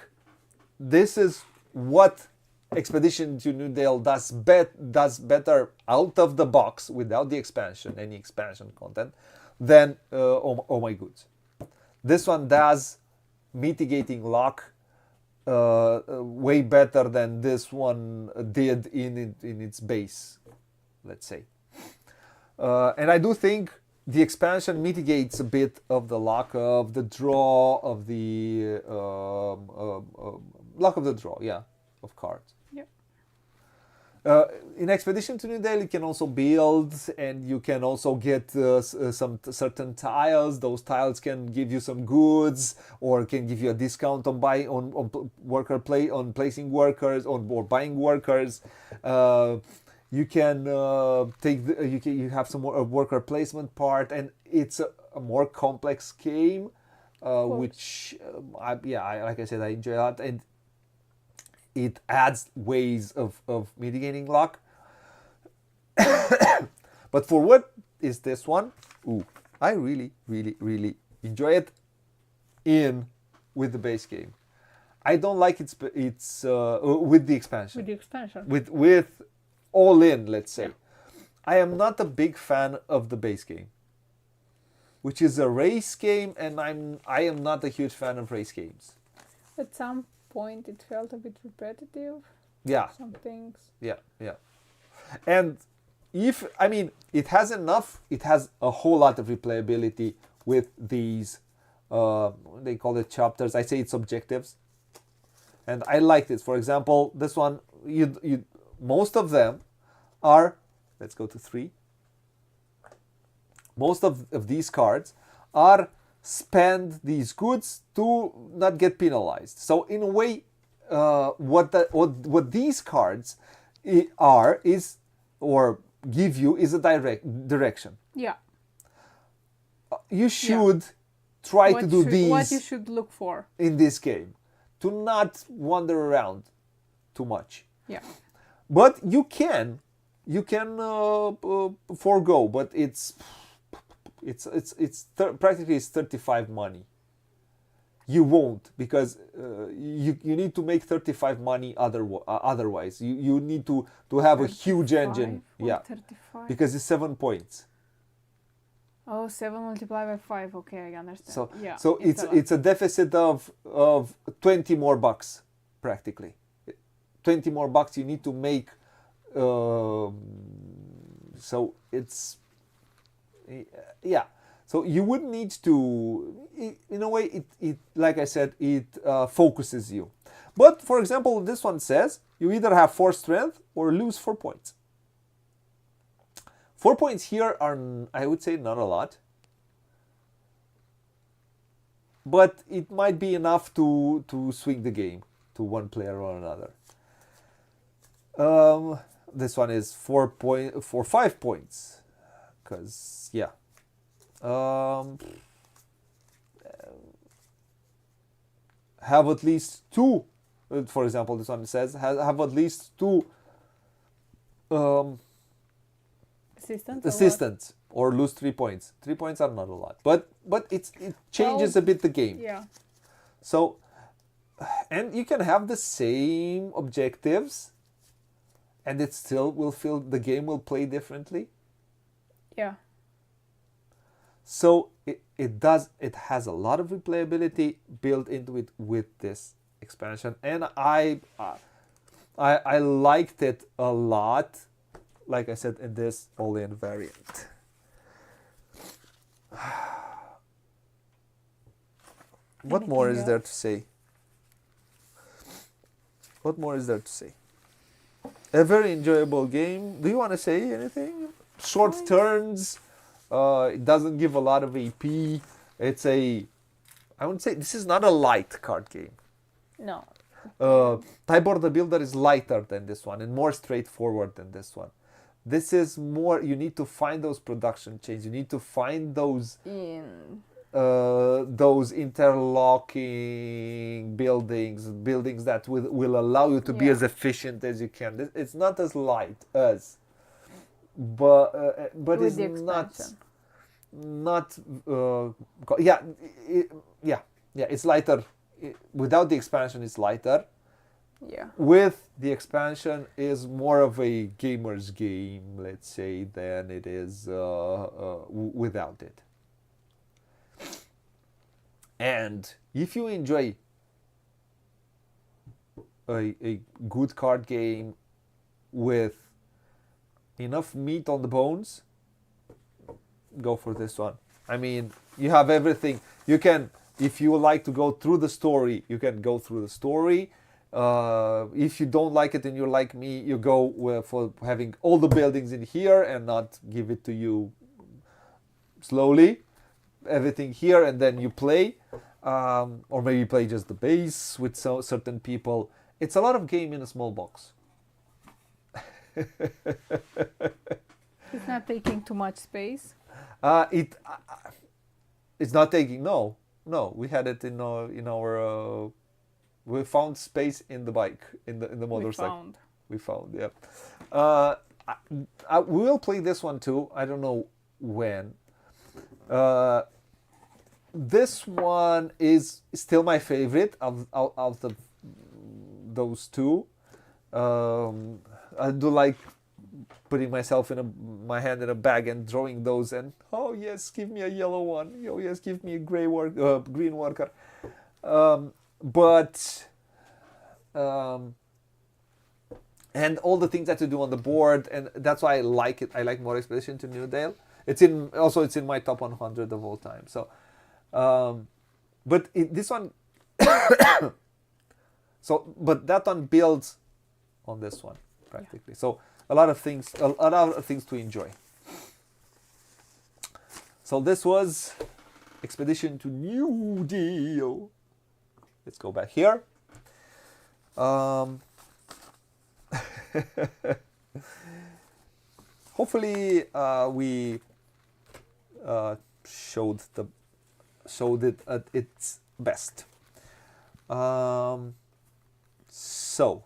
this is what Expedition to New Dale does better out of the box without the expansion, any expansion content, than Oh My Goods. This one does mitigating luck way better than this one did in its base, let's say. And I do think the expansion mitigates a bit of the luck of the draw of the luck of the draw, of cards. In Expedition to New Dale, you can also build, and you can also get some certain tiles. Those tiles can give you some goods, or can give you a discount on placing workers, or buying workers. You can you have some more worker placement part, and it's a more complex game, which like I said, I enjoy a lot, and it adds ways of mitigating luck. But for what is this one? I really, really, really enjoy it with the base game. I don't like it's with the expansion. With the expansion. With all in, let's say. I am not a big fan of the base game, which is a race game, and I am not a huge fan of race games. At some point it felt a bit repetitive. Some things. And it has a whole lot of replayability with these they call it chapters. I say it's objectives, and I like this. For example, this one, you most of them are, let's go to 3. Most of these cards are spend these goods to not get penalized. So in a way, what these cards give you is a direction. You should try to do these. What you should look for in this game, to not wander around too much. But you can forego, but practically it's 35 money. You won't, because you need to make 35 money otherwise. You need to have a huge engine. 35? Because it's 7 points. Oh, 7 multiplied by 5. Okay, I understand. So it's a deficit of 20 more bucks, practically. 20 more bucks you need to make. So it's so you would need to, in a way, it like I said, it focuses you. But for example, this one says you either have 4 strength or lose 4 points. 4 points here are, I would say, not a lot, but it might be enough to swing the game to one player or another. This one is 5 points, because have at least 2. For example, this one says have at least 2 assistants, or lose 3 points. 3 points are not a lot, but it changes a bit the game. So, and you can have the same objectives, and it still will feel the game will play differently. So it has a lot of replayability built into it with this expansion, and I liked it a lot like I said, in this all-in variant. What more Anything is there else? to say? What more is there to say? A very enjoyable game. Do you want to say anything? Short Nice. turns. It doesn't give a lot of AP. It's a, I would say this is not a light card game. No. Tybor the Builder is lighter than this one and more straightforward than this one. This is more, you need to find those production chains. You need to find those interlocking buildings that will allow you to be Yeah. as efficient as you can. It's not as light as, but With it's the expansion. not it's lighter. Without the expansion, it's lighter. Yeah. With the expansion, is more of a gamer's game, let's say, than it is without it. And if you enjoy a good card game with enough meat on the bones, go for this one. I mean, you have everything. You can, if you like to go through the story, you can go through the story. If you don't like it and you're like me, you go for having all the buildings in here and not give it to you slowly. Everything here, and then you play. Or maybe play just the base with certain people. It's a lot of game in a small box. It's not taking too much space. It's not taking, no. We had it in our we found space in the bike, in the motorcycle. We found, yeah. We will play this one too. I don't know when. This one is still my favorite of those two. I do like putting myself my hand in a bag and drawing those, and oh yes, give me a yellow one. Oh yes, give me a green worker. And all the things that you do on the board, and that's why I like it. I like more Expedition to New Dale. It's in my top 100 of all time. So, this one, but that one builds on this one practically. Yeah. So a lot of things to enjoy. So this was Expedition to New Dale. Let's go back here. Hopefully we showed it at its best. So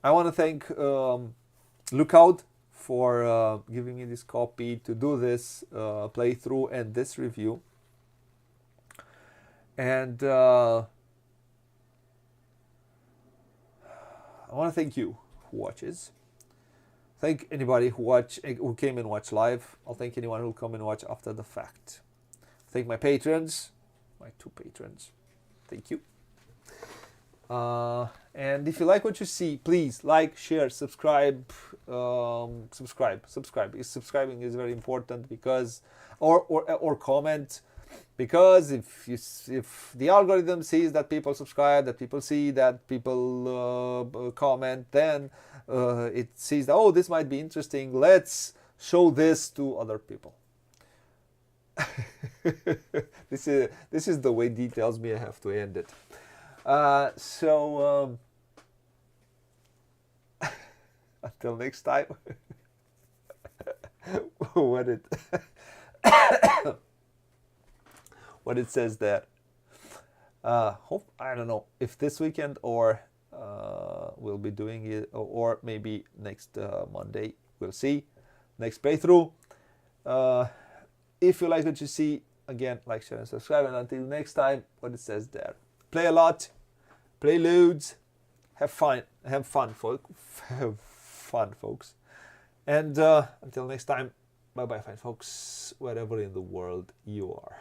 I want to thank Lookout for giving me this copy to do this playthrough and this review. And I want to thank you who watches. Thank anybody who came and watched live. I'll thank anyone who will come and watch after the fact. Thank my patrons, my 2 patrons. Thank you. And if you like what you see, please like, share, subscribe. Subscribing is very important because, or comment, because if the algorithm sees that people subscribe, that people see that people comment, then it sees that, oh, this might be interesting. Let's show this to other people. This is the way D tells me I have to end it. So until next time. what it says there. I don't know if this weekend or we'll be doing it, or maybe next Monday. We'll see. Next playthrough. If you like what you see, again, like, share, and subscribe. And until next time, what it says there. Play a lot, play loads, have fun, folks. And until next time, bye bye, fine folks, wherever in the world you are.